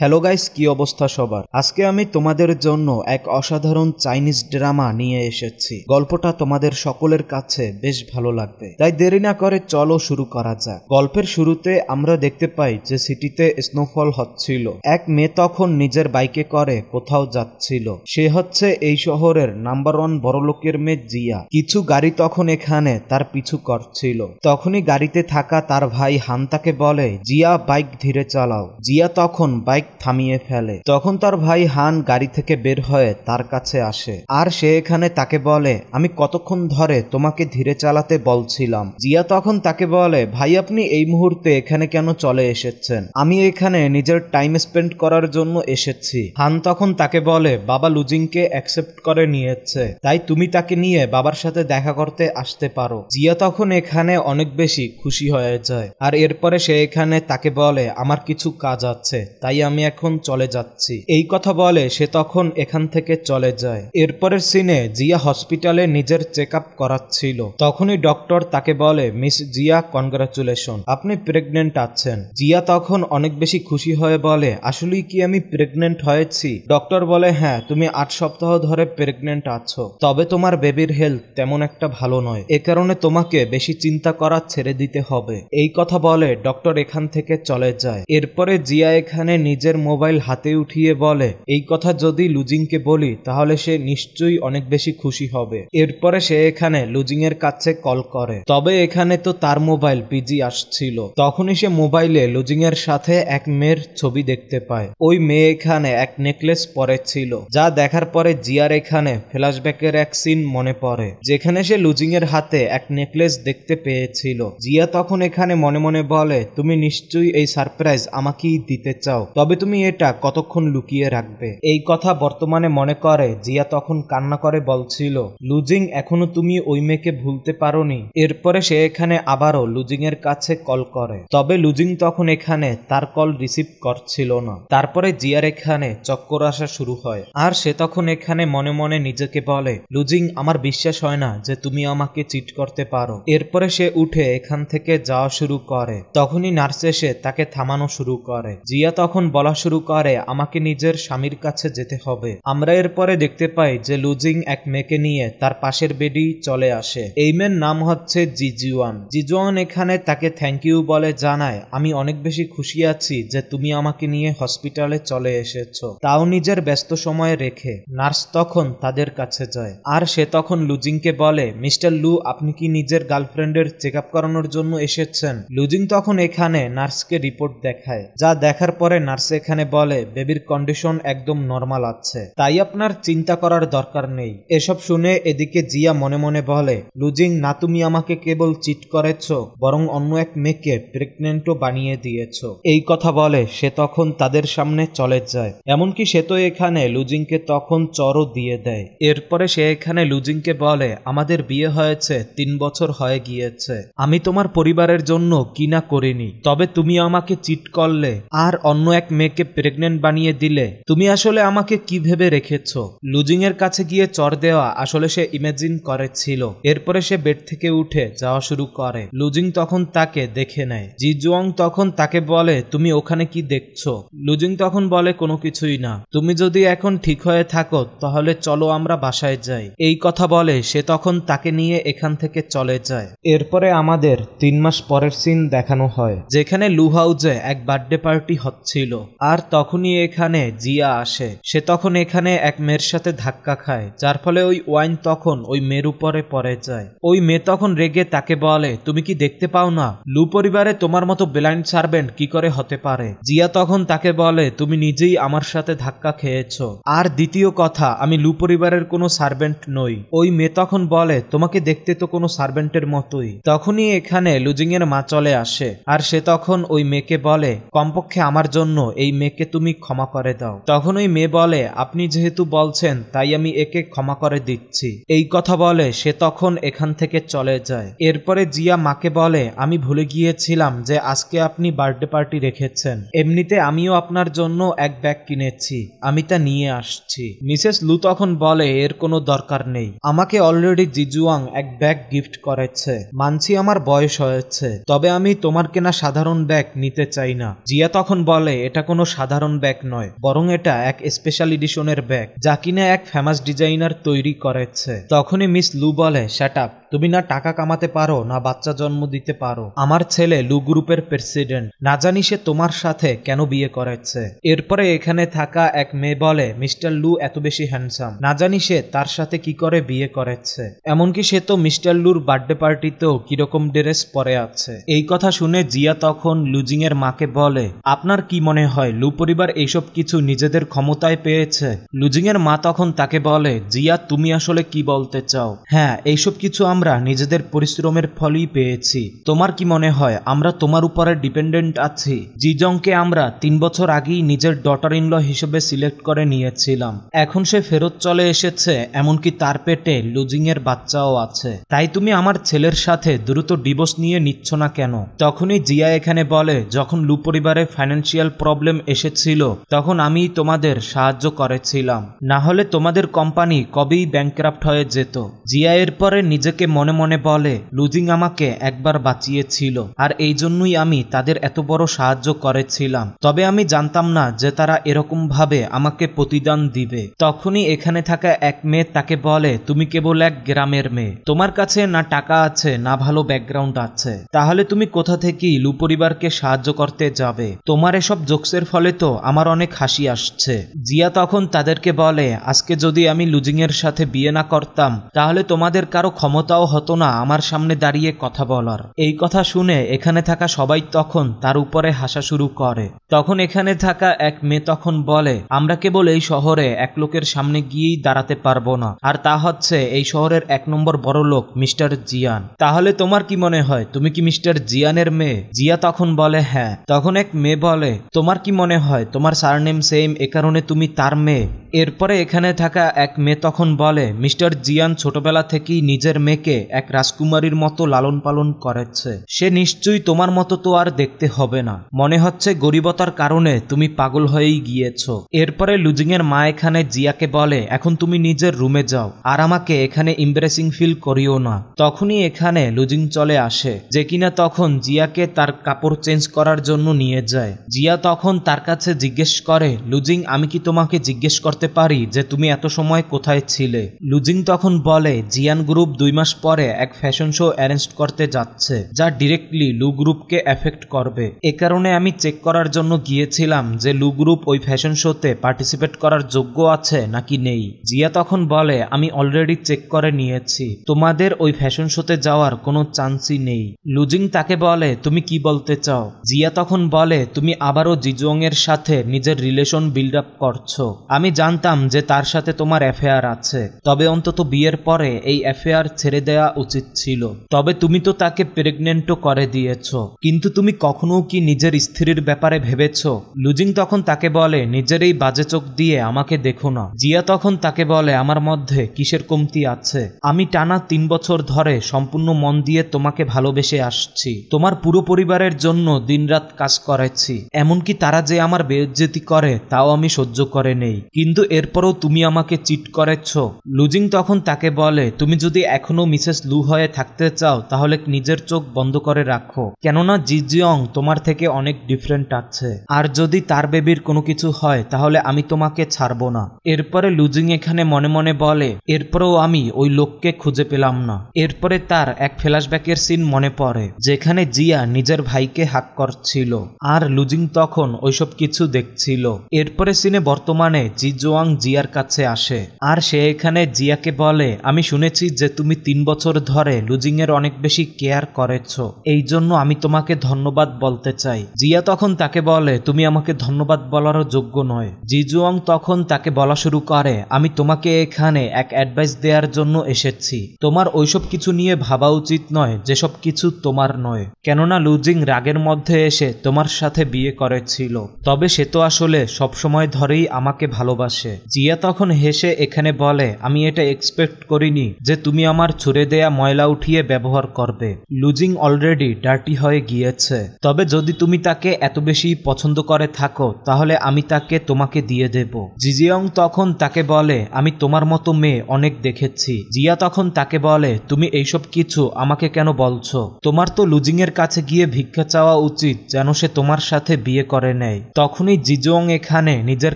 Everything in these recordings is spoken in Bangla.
হ্যালো গাইস, কি অবস্থা সবার? আজকে আমি তোমাদের জন্য এক অসাধারণ চাইনিজ ড্রামা নিয়ে এসেছি। গল্পটা তোমাদের সকলের কাছে বেশ ভালো লাগবে, তাই দেরি না করে চলো শুরু করা যাক। গল্পের শুরুতে আমরা দেখতে পাই যে সিটিতে স্নোফল হচ্ছিল। এক মেয়ে তখন নিজের বাইকে করে কোথাও যাচ্ছিল। সে হচ্ছে এই শহরের নাম্বার 1 বড়লোকের মেয়ে জিয়া। কিছু গাড়ি তখন এখানে তার পিছু করছিল। তখনই গাড়িতে থাকা তার ভাই হান তাকে বলে, জিয়া বাইক ধীরে চালাও। জিয়া তখন বাইক থামিয়ে ফেলে। তখন তার ভাই হান গাড়ি থেকে বের হয়ে তার কাছে আসে, আর সে এখানে তাকে বলে, আমি কতক্ষণ ধরে তোমাকে ধীরে চালাতে বলছিলাম। জিয়া তখন তাকে বলে, ভাই আপনি এই মুহূর্তে এখানে কেন চলে এসেছেন? আমি এখানে নিজের টাইম স্পেন্ড করার জন্য এসেছি। হান তখন তাকে বলে, বাবা লুজিংকে অ্যাকসেপ্ট করে নিয়েছে, তাই তুমি তাকে নিয়ে বাবার সাথে দেখা করতে আসতে পারো। জিয়া তখন এখানে অনেক বেশি খুশি হয়ে যায়, আর এরপরে সে এখানে তাকে বলে, আমার কিছু কাজ আছে, তাই আমি এখন চলে যাচ্ছি। এই কথা বলে সে তখন এখান থেকে চলে যায়। এরপরের সিনে জিয়া হসপিটালে নিজের চেক আপ করাচ্ছিল। তখনই ডক্টর তাকে বলে, মিস জিয়া, কনগ্রাচুলেশন, আপনি প্রেগনেন্ট আছেন। জিয়া তখন অনেক বেশি খুশি হয়ে বলে, আসলেই কি আমি প্রেগনেন্ট হয়েছি? ডক্টর বলে, হ্যাঁ, তুমি 8 সপ্তাহ ধরে প্রেগনেন্ট আছো, তবে তোমার বেবির হেলথ তেমন একটা ভালো নয়, এ কারণে তোমাকে বেশি চিন্তা করা ছেড়ে দিতে হবে। এই কথা বলে ডক্টর এখান থেকে চলে যায়। এরপরে জিয়া এখানে নিজের মোবাইল হাতে উঠিয়ে বলে, এই কথা যদি লুজিংকে বলি তাহলে সে নিশ্চয়ই অনেক বেশি খুশি হবে। এরপরে সে এখানে লুজিং এর কাছে কল করে, তবে এখানে তো তার মোবাইল বিজি আসছিল। তখনই সে মোবাইলে লুজিং এর সাথে এক মেয়ের ছবি দেখতে পায়। ওই মেয়ে এখানে এক নেকলেস পরেছিল, যা দেখার পরে জিয়ার এখানে ফ্ল্যাশব্যাকের এক সিন মনে পড়ে, যেখানে সে লুজিং এর হাতে এক নেকলেস দেখতে পেয়েছিল। জিয়া তখন এখানে মনে মনে বলে, তুমি নিশ্চয়ই এই সারপ্রাইজ আমাকেই দিতে চাও, তবে তুমি এটা কতক্ষণ লুকিয়ে রাখবে? এই কথা বর্তমানে মনে করে জিয়া তখন কান্না করে বলছিল, লুজিং, এখনো তুমি ওই মেয়েকে ভুলতে পারোনি। এরপরে সে এখানে আবারও লুজিং এর কাছে কল করে, তবে লুজিং তখন এখানে তার কল রিসিভ করছিল না। তারপরে জিয়ার এখানে চক্কর আসা শুরু হয়, আর সে তখন এখানে মনে মনে নিজেকে বলে, লুজিং, আমার বিশ্বাস হয় না যে তুমি আমাকে চিট করতে পারো। এরপরে সে উঠে এখান থেকে যাওয়া শুরু করে। তখনই নার্স এসে তাকে থামানো শুরু করে। জিয়া তখন বলা শুরু করে, আমাকে নিজের স্বামীর কাছে যেতে হবে। আমরা এরপরে দেখতে পাই যে লুজিং এক মেয়েকে নিয়ে তার পাশের বেডেই চলে আসে। এই মেয়ের নাম হচ্ছে জিজুয়ান। জিজুয়ান এখানে তাকে থ্যাংক ইউ বলে জানায়, আমি অনেক বেশি খুশি আছি যে তুমি আমাকে নিয়ে হসপিটালে চলে এসেছো, তাও নিজের ব্যস্ত সময় রেখে। নার্স তখন তাদের কাছে যায়, আর সে তখন লুজিংকে বলে, মিস্টার লু, আপনি কি নিজের গার্লফ্রেন্ডের চেক আপ করানোর জন্য এসেছেন? লুজিং তখন এখানে নার্সকে রিপোর্ট দেখায়, যা দেখার পরে নার্স এখানে বলে, বেবির কন্ডিশন একদম নরমাল আছে, তাই আপনার চিন্তা করার দরকার নেই। এসব শুনে এদিকে জিয়া মনে মনে বলে, লুজিং, না তুমি আমাকে কেবল চিট করেছো, বরং অন্য এক মেয়েকে প্রেগনেন্টও বানিয়ে দিয়েছো। এই কথা বলে সে তখন তাদের সামনে চলে যায়। এমনকি সে তো এখানে লুজিংকে তখন চরও দিয়ে দেয়। এরপরে সে এখানে লুজিংকে বলে, আমাদের বিয়ে হয়েছে 3 বছর হয়ে গিয়েছে, আমি তোমার পরিবারের জন্য কি না করিনি, তবে তুমি আমাকে চিট করলে আর অন্য এক মেয়েকে প্রেগনেন্ট বানিয়ে দিলে, তুমি আসলে আমাকে কি ভেবে রেখেছো? লুজিং এর কাছে গিয়ে চর দেওয়া আসলে সে ইমাজিন করেছিল। এরপরে সে বেড থেকে উঠে যাওয়া শুরু করে। লুজিং তখন তাকে দেখে নেয়। জিজুয়াং তখন তাকে বলে, তুমি ওখানে কি দেখছো? লুজিং তখন বলে, কোনো কিছুই না, তুমি যদি এখন ঠিক হয়ে থাকো তাহলে চলো আমরা বাসায় যাই। এই কথা বলে সে তখন তাকে নিয়ে এখান থেকে চলে যায়। এরপরে আমাদের 3 মাস পরের সিন দেখানো হয়, যেখানে লু হাউজে এক বার্থডে পার্টি হচ্ছিল, আর তখনই এখানে জিয়া আসে। সে তখন এখানে এক মেয়ের সাথে ধাক্কা খায়, যার ফলে ওই ওয়াইন তখন ওই মেয়ের উপরে পড়ে যায়। ওই মেয়ে তখন রেগে তাকে বলে, তুমি কি দেখতে পাও না লু পরিবারে তোমার মতো ব্লাইন্ড সার্ভেন্ট কি করে হতে পারে? জিয়া তখন তাকে বলে, তুমি নিজেই আমার সাথে ধাক্কা খেয়েছো, আর দ্বিতীয় কথা, আমি লু পরিবারের কোনো সার্ভেন্ট নই। ওই মেয়ে তখন বলে, তোমাকে দেখতে তো কোনো সার্ভেন্টের মতোই। তখনই এখানে লুজিং এর মা চলে আসে, আর সে তখন ওই মেয়েকে বলে, কমপক্ষে আমার জন্য এই মেয়েকে তুমি ক্ষমা করে দাও। তখন ওই মেয়ে বলে, আপনি যেহেতু বলছেন তাই আমি একে ক্ষমা করে দিচ্ছি। এই কথা বলে সে তখন এখান থেকে চলে যায়। এরপরে জিয়া মাকে বলে, আমি ভুলে গিয়েছিলাম যে আজকে আপনি বার্থডে পার্টি রেখেছেন, এমনিতে আমিও আপনার জন্য এক ব্যাগ কিনেছি, আমি তা নিয়ে আসছি। মিসেস লু তখন বলে, এর কোনো দরকার নেই, আমাকে অলরেডি জিজুয়াং এক ব্যাগ গিফট করেছে, মানছি আমার বয়স হয়েছে, তবে আমি তোমার কেনা সাধারণ ব্যাগ নিতে চাই না। জিয়া তখন বলে, এটা কোনো সাধারণ ব্যাগ নয়, বরং এটা এক স্পেশাল এডিশনের ব্যাগ, যা কিনা এক ফেমাস ডিজাইনার তৈরি করেছে। তখনই মিস লু বলে, শাট আপ, তুমি না টাকা কামাতে পারো না বাচ্চা জন্ম দিতে পারো। আমার ছেলে লু গ্রুপের প্রেসিডেন্ট, না জানি সে তোমার সাথে কেন বিয়ে করেছে। এরপরে এখানে থাকা এক মেয়ে বলে, মিস্টার লু এত বেশি হ্যান্ডসাম, না জানি সে তার সাথে কি করে বিয়ে করেছে। এমনকি সে তো মিস্টার লুর বার্থডে পার্টিতেও কিরকম ড্রেস পরে আছে। এই কথা শুনে জিয়া তখন লুজিং এর মাকে বলে, আপনার কি মনে হয় লু পরিবার এইসব কিছু নিজেদের ক্ষমতায় পেয়েছে? লুজিং এর মা তখন তাকে বলে, জিয়া তুমি আসলে কি বলতে চাও? হ্যাঁ, এইসব কিছু আমরা নিজেদের পরিশ্রমের ফলেই পেয়েছি। তোমার কি মনে হয় আমরা তোমার উপরে ডিপেন্ডেন্ট আছি? জিজংকে আমরা 3 বছর আগেই নিজের ডটার ইন ল হিসেবে সিলেক্ট করে নিয়েছিলাম। এখন সে ফেরত চলে এসেছে, এমনকি তার পেটে লুজিং এর বাচ্চাও আছে। তাই তুমি আমার ছেলের সাথে দ্রুত ডিভোর্স নিয়ে নিচ্ছ না কেন? তখনই জিয়া এখানে বলে, যখন লু পরিবারে ফাইন্যান্সিয়াল প্রবলেম এসেছিল তখন আমি তোমাদের সাহায্য করেছিলাম, না হলে তোমাদের কোম্পানি কবেই ব্যাংকরাপ্ট হয়ে যেত। জিয়া এরপরে নিজেকে মনে মনে বলে, লুজিং আমাকে একবার বাঁচিয়েছিল, আর এই জন্যই আমি তাদের এত বড় সাহায্য করেছিলাম। তবে আমি জানতাম না যে তারা এরকম ভাবে আমাকে প্রতিদান দিবে। তখনই এখানে থাকা এক মেয়ে তাকে বলে, তুমি কেবল এক গ্রামের মেয়ে, তোমার কাছে না টাকা আছে না ভালো ব্যাকগ্রাউন্ড আছে, তাহলে তুমি কোথা থেকেই লু পরিবারকে সাহায্য করতে যাবে? তোমার এসব জোকসের ফলে তো আমার অনেক হাসি আসছে। জিয়া তখন তাদেরকে বলে, আজকে যদি আমি লুজিং এর সাথে বিয়ে না করতাম তাহলে তোমাদের কারো ক্ষমতাও হতো না আমার সামনে দাঁড়িয়ে কথা বলার। এই কথা শুনে এখানে থাকা সবাই তখন তার উপরে হাসা শুরু করে। তখন এখানে থাকা এক মেয়ে তখন বলে, আমরা কেবল এই শহরে এক লোকের সামনে গিয়েই দাঁড়াতে পারবো না, আর তা হচ্ছে এই শহরের 1 নম্বর বড় লোক মিস্টার জিয়ান। তাহলে তোমার কি মনে হয় তুমি কি মিস্টার জিয়ানের মেয়ে? জিয়া তখন বলে, হ্যাঁ। তখন এক মেয়ে বলে, তোমার কি মনে হয় তোমার সারনেম সেম, এ কারণে তুমি তার মেয়ে? এরপরে এখানে থাকা এক মেয়ে তখন বলে, মিস্টার জিয়ান ছোটবেলা থেকেই নিজের মেয়েকে এক রাজকুমারীর মতো লালন পালন করেছে, সে নিশ্চয়ই তোমার মতো তো আর দেখতে হবে না, মনে হচ্ছে গরিবতার কারণে তুমি পাগল হয়েই গিয়েছ। এরপরে লুজিং এর মা এখানে জিয়াকে বলে, এখন তুমি নিজের রুমে যাও, আর আমাকে এখানে ইমব্রেসিং ফিল করিও না। তখনই এখানে লুজিং চলে আসে, যে কিনা তখন জিয়াকে তার কাপড় চেঞ্জ করার জন্য নিয়ে যায়। জিয়া তখন তার কাছে জিজ্ঞেস করে, লুজিং আমি কি তোমাকে জিজ্ঞেস করতে পারি যে তুমি এত সময় কোথায় ছিলে? লুজিং তখন বলে, জিয়ান গ্রুপ 2 মাস পরে এক ফ্যাশন শো অ্যারেঞ্জ করতে যাচ্ছে, যা ডিরেক্টলি লু গ্রুপকে এফেক্ট করবে। এ কারণে আমি চেক করার জন্য গিয়েছিলাম যে লু গ্রুপ ওই ফ্যাশন শোতে পার্টিসিপেট করার যোগ্য আছে নাকি নেই। জিয়া তখন বলে, আমি অলরেডি চেক করে নিয়েছি, তোমাদের ওই ফ্যাশন শোতে যাওয়ার কোনো চান্সই নেই। লুজিং তাকে বলে, তুমি কি বলতে চাও? জিয়া তখন বলে, তুমি আবারও জিজুং এর সাথে নিজের রিলেশন বিল্ড আপ করছো। আমি জানতাম যে তার সাথে তোমার অ্যাফেয়ার আছে, তবে অন্তত বিয়ের পরে এই অ্যাফেয়ার ছেড়ে দেওয়া উচিত ছিল। তবে তুমি তো তাকে প্রেগনেন্টও করে দিয়েছ, কিন্তু তুমি কখনো কি নিজের স্ত্রীর ব্যাপারে ভেবেছ? লুজিং তখন তাকে বলে, নিজের এই বাজে চোখ দিয়ে আমাকে দেখো না। জিয়া তখন তাকে বলে, আমার মধ্যে কিসের কমতি আছে? আমি টানা 3 বছর ধরে সম্পূর্ণ মন দিয়ে তোমাকে ভালোবেসে আসছি, তোমার পুরো পরিবারের জন্য দিনরাত কাজ করেছি, এমনকি তারা যে আমার বেইজ্জতি করে তাও আমি সহ্য করে নেই, কিন্তু এরপরও তুমি আমাকে চিট করেছ। লুজিং তখন তাকে বলে, তুমি যদি এখনো মিসেস লু হয়ে থাকতে চাও তাহলে নিজের চোখ বন্ধ করে রাখো, কেননা জিজিয়ং তোমার থেকে অনেক ডিফারেন্ট আছে, আর যদি তার বেবির কোনো কিছু হয় তাহলে আমি তোমাকে ছাড়বো না। এরপরে লুজিং এখানে মনে মনে বলে, এরপরেও আমি ওই লোককে খুঁজে পেলাম না। এরপরে তার এক ফ্ল্যাশব্যাকের সিন মনে পড়ে, যেখানে জিয়া নিজের ভাইকে হাক করছিল, আর লুজিং তখন ওইসব কিছু দেখছিল। এরপরে সিনে বর্তমানে জিজোয়াং জিয়ার কাছে আসে, আর সে এখানে জিয়াকে বলে, আমি শুনেছি যে তুমি 3 বছর ধরে লুজিং এর অনেক বেশি কেয়ার করেছ, এই জন্য আমি তোমাকে ধন্যবাদ বলতে চাই। জিয়া তখন তাকে বলে, তুমি আমাকে ধন্যবাদ বলারও যোগ্য নয়। জিজুয়াং তখন তাকে বলা শুরু করে, আমি তোমাকে এখানে এক অ্যাডভাইস দেওয়ার জন্য এসেছি, তোমার ওইসব কিছু নিয়ে ভাবা উচিত নয় যেসব কিছু তোমার নয়, কেননা লুজিং রাগের মধ্যে এসে তোমার সাথে বিয়ে করেছিল, তবে সে তো আসলে সবসময় ধরেই আমাকে ভালোবাসে। ভালোবাসে। জিয়া তখন হেসে এখানে বলে, আমি এটা এক্সপেক্ট করিনি যে তুমি আমার ছুঁড়ে দেয়া ময়লা উঠিয়ে ব্যবহার করবে। লুজিং অলরেডি ডার্টি হয়ে গিয়েছে, তবে যদি তুমি তাকে এত বেশি পছন্দ করে থাকো তাহলে আমি তাকে তোমাকে দিয়ে দেব। জিজিয়ং তখন তাকে বলে, আমি তোমার মতো মেয়ে অনেক দেখেছি। জিয়া তখন তাকে বলে, তুমি এইসব কিছু আমাকে কেন বলছো? তোমার তো লুজিং এর কাছে গিয়ে ভিক্ষা চাওয়া উচিত যেন সে তোমার সাথে বিয়ে করে নেয়। তখনই জিজোং এখানে নিজের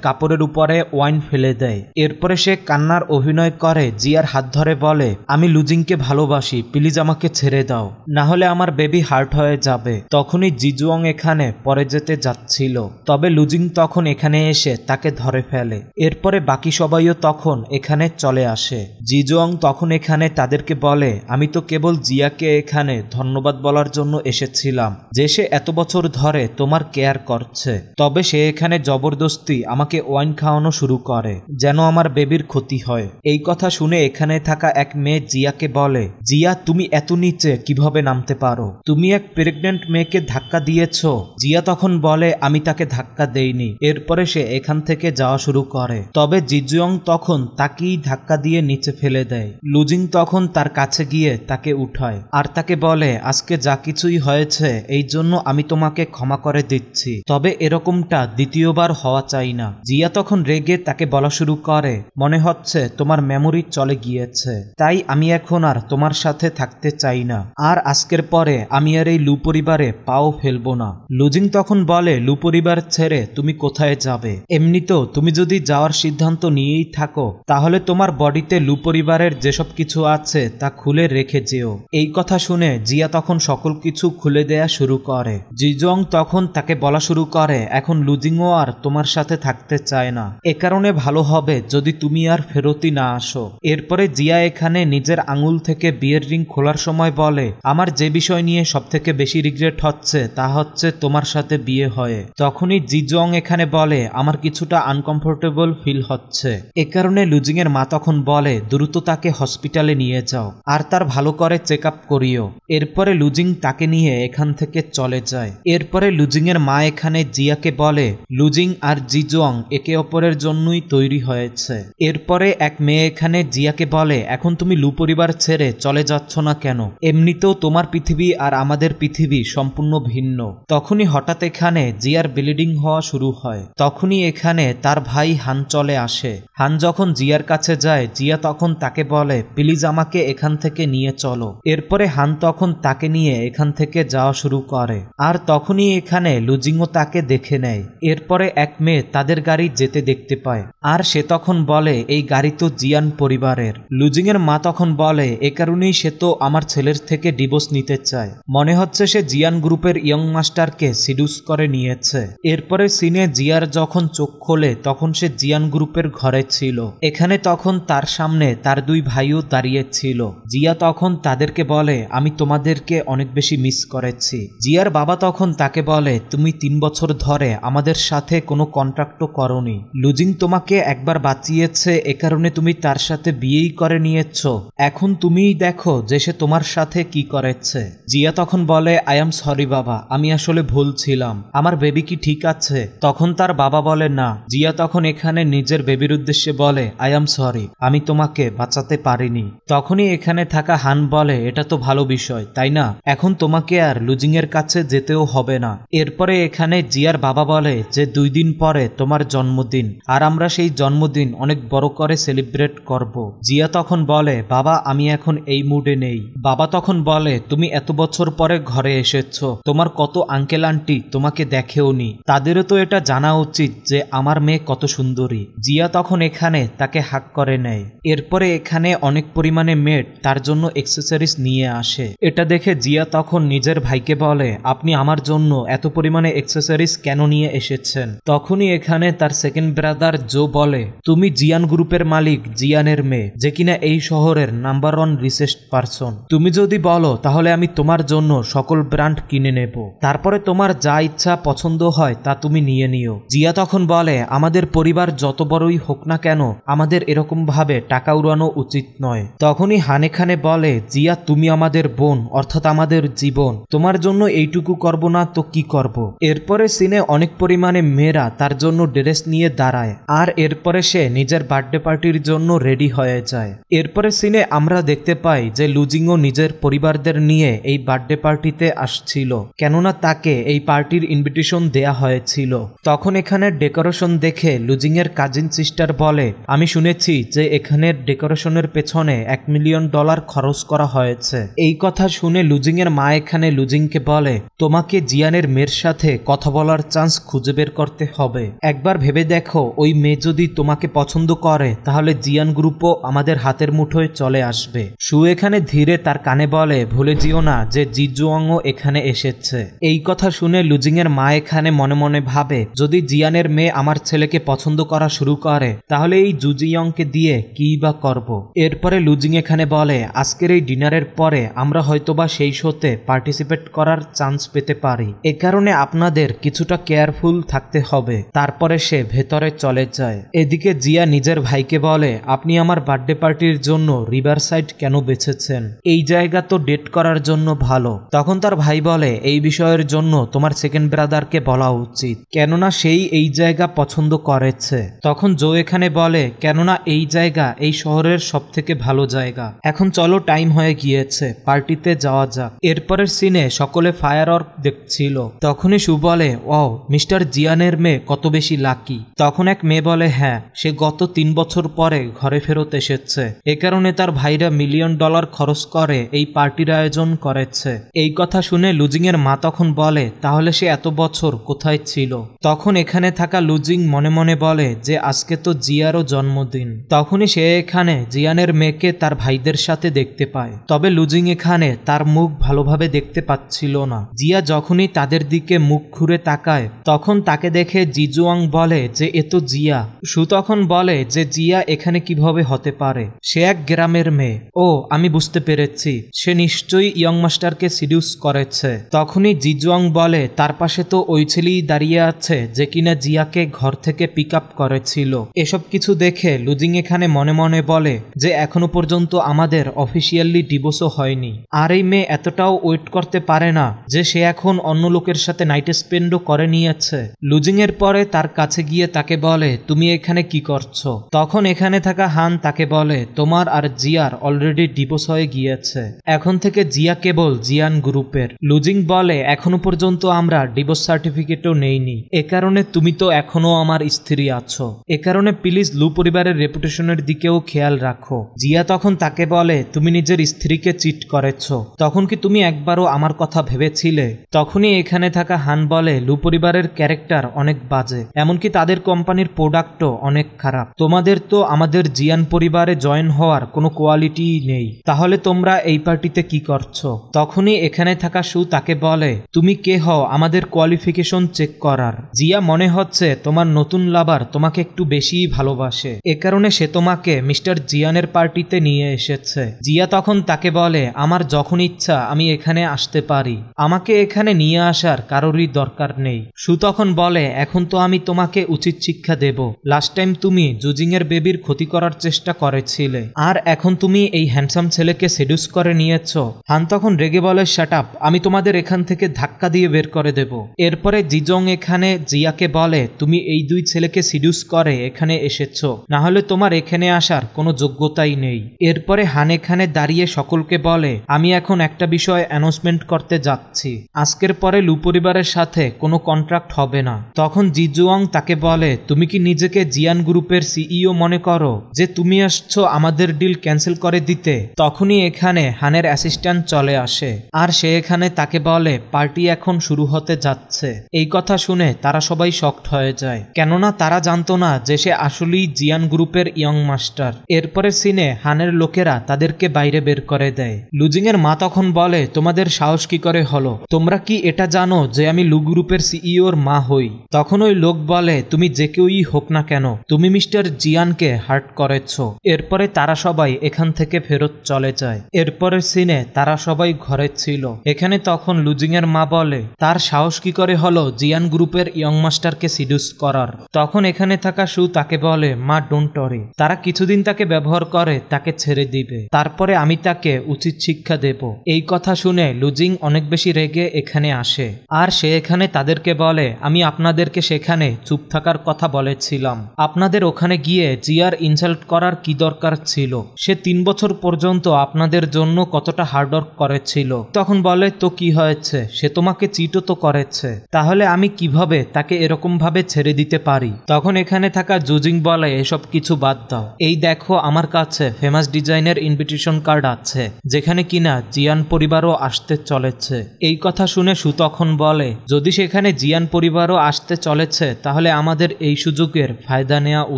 কাপড়ের উপরে ওয়াইন ফেলে দেয়। এরপরে সে কান্নার অভিনয় করে জিয়ার হাত ধরে বলে, আমি লুজিংকে ভালোবাসি, প্লিজ আমাকে ছেড়ে দাও, না হলে আমার বেবি হার্ট হয়ে যাবে। তখনই জিজোং এখানে পরে যেতে যাচ্ছিল, তবে লুজিং তখন এখানে এসে তাকে ধরে ফেলে। এরপরে বাকি সবাইও তখন এখানে চলে আসে। জিজোং তখন এখানে তাদেরকে বলে, আমি তো কেবল জিয়াকে এখানে ধন্যবাদ বলার জন্য এসেছিলাম যে সে এত বছর ধরে তোমার কেয়ার করছে। তবে সে এখানে জবরদস্তি আমাকে ওয়াইন খাওয়ানো শুরু করে যেন আমার বেবির ক্ষতি হয়। এই কথা শুনে এখানে থাকা এক মেয়ে জিয়াকে বলে, জিয়া তুমি এত নিচে কিভাবে নামতে পারো? তুমি এক প্রেগনেন্ট মেয়েকে ধাক্কা দিয়েছ। জিয়া তখন বলে, আমি তাকে ধাক্কা দেইনি। এরপরে সে এখান থেকে যাওয়া শুরু করে, তবে জিজুয়ং তখন তাকেই ধাক্কা দিয়ে নিচে ফেলে দেয়। লুজিং তখন তার কাছে গিয়ে তাকে উঠায় আর তাকে বলে, আজকে যা কিছুই হয়েছে এই জন্য আমি তোমাকে ক্ষমা করে দিচ্ছি, তবে এরকমটা দ্বিতীয়বার হওয়া চাই না। জিয়া তখন রেগে তাকে বলা শুরু করে, মনে হচ্ছে তোমার মেমোরি চলে গিয়েছে, তাই আমি এখন আর তোমার সাথে থাকতে চাই না, আর আজকের পরে আমি আর এই লু পরিবারে পাও ফেলবো না। লুজিং তখন বলে, লু পরিবার ছেড়ে তুমি কোথায় যাবে? এমনিতেও তুমি যদি যাওয়ার সিদ্ধান্ত নিয়েই থাকো তাহলে তোমার বডিতে লু পরিবারের যেসব কিছু আছে তা খুলে রেখে যেও। এই কথা শুনে জিয়া তখন সকল কিছু খুলে দেয়া শুরু করে। জিজং তখন তাকে বলা শুরু করে, এখন লুজিংও আর তোমার সাথে থাকতে চায় না, এ কারণে ভালো হবে যদি তুমি আর ফেরতই না আসো। এরপরে জিয়া এখানে নিজের আঙুল থেকে বিয়ের রিং খোলার সময় বলে, আমার যে বিষয় নিয়ে সব থেকে বেশি রিগ্রেট হচ্ছে তা হচ্ছে তোমার সাথে বিয়ে হয়ে। তখনই জিজং এখানে বলে, আমার কিছুটা আনকমফোর্টেবল ফিল হচ্ছে। এ কারণে লুজিং এর মা তখন বলে, দ্রুত তাকে হসপিটালে নিয়ে যাও আর তার ভালো করে চেক আপ করিও। এরপরে লুজিং তাকে নিয়ে এখান থেকে চলে যায়। এরপরে লুজিং এর মা এখানে জিয়াকে বলে, লুজিং আর জিজং একে অপরের জন্যই তৈরি হয়েছে। এরপরে এক মেয়ে এখানে জিয়াকে বলে, এখন তুমি লু পরিবার ছেড়ে চলে যাচ্ছ না কেন? এমনিতেও তোমার পৃথিবী আর আমাদের পৃথিবী সম্পূর্ণ ভিন্ন। তখনই হঠাৎ এখানে জিয়ার ব্লিডিং হওয়া শুরু হয়। তখনই এখানে তার ভাই হান চলে আসে। হান যখন জিয়ার কাছে যায় জিয়া তখন তাকে বলে, প্লিজ আমাকে এখান থেকে নিয়ে চলো। এরপরে হান তখন তাকে নিয়ে এখান থেকে যাওয়া শুরু করে, আর তখনই এখানে লুজিংও তাকে দেখে নেয়। এরপরে এক মেয়ে তাদের গাড়ি যেতে দেখতে পায়, আর সে তখন বলে, এই গাড়ি তো জিয়ান পরিবারের। লুজিং এর মা তখন বলে, এ কারণেই সে তো আমার ছেলের থেকে ডিভোর্স নিতে চায়, মনে হচ্ছে সে জিয়ান গ্রুপের ইয়ং মাস্টারকে সিডিউস করে নিয়েছে। এরপরে সিনে জিয়ার যখন চোখ খোলে তখন সে জিয়ান গ্রুপের ঘরে ছিল। এখানে তখন তার সামনে তার দুই ভাইও দাঁড়িয়ে ছিল। জিয়া তখন তাদেরকে বলে, আমি তোমাদেরকে অনেক বেশি মিস করেছি। জিয়ার বাবা তখন তাকে বলে, তুমি 3 বছর ধরে আমাদের সাথে কোনো কন্ট্রাক্টও করনি। লুজিং তোমাকে একবার বাঁচিয়েছে, এ কারণে তুমি তার সাথে বিয়েই করে নিয়েছ। এখন তুমিই দেখো যে সে তোমার সাথে কি করেছে। জিয়া তখন বলে, আই এম সরি বাবা, আমি আসলে ভুল ছিলাম, আমার বেবি কি ঠিক আছে? তখন তার বাবা বলে, না। জিয়া তখন এখানে নিজের বেবির উদ্দেশ্যে বলে, আই এম সরি, আমি তোমাকে বাঁচাতে পারিনি। তখনই এখানে থাকা হান বলে, এটা তো ভালো বিষয় তাই না? এখন তোমাকে আর লুজিং এর কাছে যেতেও হবে না। এরপরে এখানে জিয়ার বাবা বলে যে 2 দিন পরে তোমার জন্মদিন, আর আমরা সেই জন্মদিন অনেক বড় করে সেলিব্রেট করব। জিয়া তখন বলে, বাবা আমি এখন এই মুডে নেই। বাবা তখন বলে, তুমি এত বছর পরে ঘরে এসেছো, তোমার কত আঙ্কেল আন্টি তোমাকে দেখেওনি, তাদেরও তো এটা জানা উচিত যে আমার মেয়ে কত সুন্দরী। জিয়া তখন এখানে তাকে হাক করে নেয়। এরপরে এখানে অনেক পরিমাণে মেড তার জন্য এক্সেসরিজ নিয়ে আসে। এটা দেখে জিয়া তখন নিজের ভাইকে বলে, আপনি আমার জন্য এত পরিমাণে এক্সেসরিজ কেন নিয়ে এসেছেন? তখনই এখানে তার সেকেন্ড ব্রাদার জো বলে, তুমি জিয়ান গ্রুপের মালিক জিয়ানের মেয়ে, যে কিনা এই শহরের নাম্বার 1 রিচেস্ট পারসন। তুমি যদি বলো তাহলে আমি তোমার জন্য সকল ব্র্যান্ড কিনে নেব, তারপরে তোমার যা ইচ্ছা পছন্দ হয় তা তুমি নিয়ে নিও। জিয়া তখন বলে, আমাদের পরিবার যত বড়ই হোক না কেন আমাদের এরকম ভাবে টাকা উড়ানো উচিত নয়। তখনই হানেখানে বলে, জিয়া তুমি আমাদের বোন, অর্থাৎ আমাদের জীবন, তোমার জন্য এইটুকু করব না তো কি করব। এরপরে সিনে অনেক পরিমাণে মেয়েরা তার জন্য ড্রেস নিয়ে দাঁড়ায়, আর এরপরে সে নিজের বার্থডে পার্টির জন্য রেডি হয়ে যায়। এরপরে সিনে আমরা দেখতে পাই যে লুজিংও নিজের পরিবারদের নিয়ে এই বার্থডে পার্টিতে আসছিল, কেননা তাকে এই পার্টির ইনভিটেশন দেয়া হয়েছিল। তখন এখানে ডেকোরেশন দেখে লুজিংয়ের কাজিন সিস্টার বলে, আমি শুনেছি যে এখানের ডেকোরেশনের পেছনে $1 মিলিয়ন খরচ করা হয়েছে। এই কথা শুনে লুজিংয়ের মা এখানে লুজিংকে বলে, তোমাকে জিয়ানের মেয়ের সাথে কথা বলার চান্স খুঁজে বের করতে হবে। একবার ভেবে দেখো, ওই মেয়ে যদি তোমাকে পছন্দ করে তাহলে জিয়ান গ্রুপও আমাদের হাতের মুঠোয় চলে আসবে। সু এখানে ধীরে তার কানে বলে, ভুলে যেও না যে জিজুয়াংও এখানে এসেছে। এই কথা শুনে লুজিংয়ের মা এখানে মনে মনে ভাবে, যদি জিয়ানের মেয়ে আমার ছেলেকে পছন্দ করা শুরু করে তাহলে এই জুজিয়ংকে দিয়ে কি বা করব। এরপরে লুজিং এখানে বলে, আজকের এই ডিনারের পরে আমরা হয়তোবা সেই শোতে পার্টিসিপেট করার চান্স পেতে পারি, এ কারণে আপনাদের কিছুটা কেয়ারফুল থাকতে হবে। তারপরে সে ভেতরে চলে যায়। এদিকে জিয়া নিজের ভাইকে বলে, আপনি আমার বার্থডে পার্টির জন্য রিভারসাইড কেন বেছেছেন? এই জায়গা তো ডেট করার জন্য ভালো। তখন তার ভাই বলে, এই বিষয়ের জন্য তোমার সেকেন্ড ব্রাদারকে বলা উচিত, কেননা সেই এই জায়গা পছন্দ করেছে। তখন জো এখানে বলে, কেননা এই জায়গা এই শহরের সব থেকে ভালো জায়গা। এখন চলো, টাইম হয়ে গিয়েছে, পার্টিতে যাওয়া যাক। এরপরের সিনে সকলে ফায়ার ওয়ার্ক দেখছিল। তখনই সু বলে, ও মিস্টার জিয়ানের মেয়ে কত বেশি লাকি। তখন এক মেয়ে বলে, হ্যাঁ, সে গত 3 বছর পরে ঘরে ফেরত এসেছে, এ কারণে তার ভাইরা $1 মিলিয়ন খরচ করে এই পার্টির আয়োজন করেছে। এই কথা শুনে লুজিংয়ের মা তখন বলে, তাহলে সে এত বছর কোথায় ছিল? তখন এখানে থাকা লুজিং মনে মনে বলে যে আজকে তো জিয়ারও জন্মদিন। তখনই সে এখানে জিয়ানের মেয়েকে তার ভাইদের সাথে দেখতে পায়। তবে লুজিং এখানে তার মুখ ভালোভাবে দেখতে পাচ্ছিল না। জিয়া যখনই তাদের দিকে মুখ ঘুরে তাকায় তখন তাকে দেখে জিজুয়াং বলে যে এ তো জিয়া। সু তখন বলে যে জিয়া এখানে কিভাবে হতে পারে? সে এক গ্রামের মেয়ে। ও, আমি বুঝতে পেরেছি, সে নিশ্চয়ই ইয়ং মাস্টারকে সিডিউস করেছে। তখনই জিজুয়াং বলে, তার পাশে তো ওই ছেলেই দাঁড়িয়ে আছে যে কিনা জিয়াকে ঘর থেকে পিক আপ করেছিল। এসব কিছু দেখে লুজিং এখানে মনে মনে বলে যে এখনো পর্যন্ত আমাদের অফিসিয়ালি ডিভোর্সও হয়নি, আর এই মেয়ে এতটাও ওয়েট করতে পারে না যে সে এখন অন্য লোকের সাথে নাইট স্পেন্ডও করে নিয়েছে। লুজিং এর পরে তার কাছে গিয়ে তাকে বলে, তুমি এখানে কি করছো? তখন এখানে থাকা হান তাকে বলে, তোমার আর জিয়ার অলরেডি ডিভোর্স হয়ে গিয়েছে, এখন থেকে জিয়া কেবল জিয়ান গ্রুপের। লুজিং বলে, এখনো পর্যন্ত আমরা ডিভোর্স সার্টিফিকেটও নেইনি, এ কারণে তুমি তো এখনো আমার স্ত্রী আছো, এ কারণে প্লিজ লু পরিবারের রেপুটেশনের দিকেও খেয়াল রাখো। জিয়া তখন তাকে বলে, তুমি নিজের স্ত্রীকে চিট করেছো, তখন কি তুমি একবারও আমার কথা ভেবেছিলে? তখনই এখানে থাকা হান বলে, লু পরিবারের ক্যারেক্টার অনেক বাজে, এমনকি তাদের কোম্পানির প্রোডাক্টও অনেক খারাপ। তোমাদের তো আমাদের জিয়ান পরিবারে জয়েন হওয়ার কোনো কোয়ালিটি নেই, তাহলে তোমরা এই পার্টিতে কি করছো? তখনই এখানে থাকা সু তাকে বলে, তুমি কে হও আমাদের কোয়ালিফিকেশন চেক করার? জিয়া মনে হচ্ছে তোমার নতুন লাভার তোমাকে একটু বেশিই ভালোবাসে, এ কারণে সে তোমাকে মিস্টার জিয়ানের পার্টিতে নিয়ে এসেছে। জিয়া তখন তাকে বলে, আমার যখন ইচ্ছা আমি এখানে আসতে পারি, আমাকে এখানে নিয়ে আসার কারোরই দরকার নেই। সু তখন বলে, এখন তো আমি তোমাকে উচিত শিক্ষা দেব, লাস্ট টাইম তুমি জুজিং এর বেবির ক্ষতি করার চেষ্টা করেছিলে, আর এখন তুমি এই হ্যান্ডসাম ছেলেকে সেডুস করে নিয়েছো। হান তখন রেগে বলে, শাট আপ, আমি তোমাদের এখান থেকে ধাক্কা দিয়ে বের করে দেব। এরপরে জিজং এখানে জিয়াকে বলে, তুমি এই 2 ছেলেকে সিডিউস করে এখানে এসেছো, না হলে তোমার এখানে আসার কোনো যোগ্যতাই নেই। এরপরে হান এখানে দাঁড়িয়ে সকলকে বলে, আমি এখন একটা বিষয় অ্যানাউন্সমেন্ট করতে যাচ্ছি, আজকের পরে লু পরিবারের সাথে কোনো কন্ট্রাক্ট হবে না। তখন জিজুয়াং তাকে বলে, তুমি কি নিজেকে জিয়ান গ্রুপের সিইও মনে করো যে তুমি আসছো আমাদের ডিল ক্যান্সেল করে দিতে? তখনই এখানে হানের অ্যাসিস্ট্যান্ট চলে আসে, আর সে এখানে তাকে বলে, পার্টি এখন শুরু হতে যাচ্ছে। এই কথা শুনে তারা সবাই শকড হয়ে যায়, কেননা তারা জানতো না যে সে আসলেই জিয়ান গ্রুপের ইয়ং মাস্টার। এরপরে সিনে হানের লোকেরা তাদেরকে বাইরে বের করে দেয়। লুজিং এর মা তখন বলে, তোমাদের সাহস কি করে হলো? তোমরা কি এটা জানো যে আমি লু গ্রুপের সিইওর মা হই? তখন ওই লোক বলে, তুমি যে কেউই হোক না কেন, তুমি মিস্টার জিয়ানকে হার্ট করেছো। এরপরে তারা সবাই এখান থেকে ফেরত চলে যায়। এরপরে সিনে তারা সবাই ঘরে ছিল। এখানে তখন লুজিং এর মা বলে, তার সাহস কি করে হলো জিয়ান গ্রুপের ইয়ং মাস্টারকে সিডিউস করার? তখন এখানে থাকা সু তাকে বলে, মা ডোন্ট ওয়ারি, তারা কিছুদিন তাকে ব্যবহার করে তাকে ছেড়ে দিবে, তারপরে আমি তাকে উচিত শিক্ষা দেব। এই কথা শুনে লুজিং অনেক বেশি রেগে এখানে আসে, আর সে এখানে তাদেরকে বলে, আমি আপনাদেরকে সেখানে চুপ থাকার কথা বলে বলেছিলাম আপনাদের ওখানে গিয়ে জিয়ার ইনসাল্ট করার কি দরকার ছিল, সে 3 বছর পর্যন্ত আপনাদের জন্য কতটা হার্ডওয়ার্ক করেছিল। তখন বলে তো কি হয়েছে, সে তোমাকে চিটও তো করেছে, তাহলে আমি কিভাবে তাকে এরকম ভাবে ছেড়ে দিতে পারি। তখন এখানে থাকা জুজিং বলে এসব কিছু বাদ দাও, এই দেখো আমার কাছে ফেমাস ডিজাইনের ইনভিটেশন কার্ড আছে যেখানে কিনা জিয়ান পরিবারও আসতে চলেছে। এই কথা শুনে সু তখন বলে যদি সেখানে জিয়ান পরিবারও আসতে চলেছে তাহলে আমাদের এই সুযোগের ফায়দা নেওয়া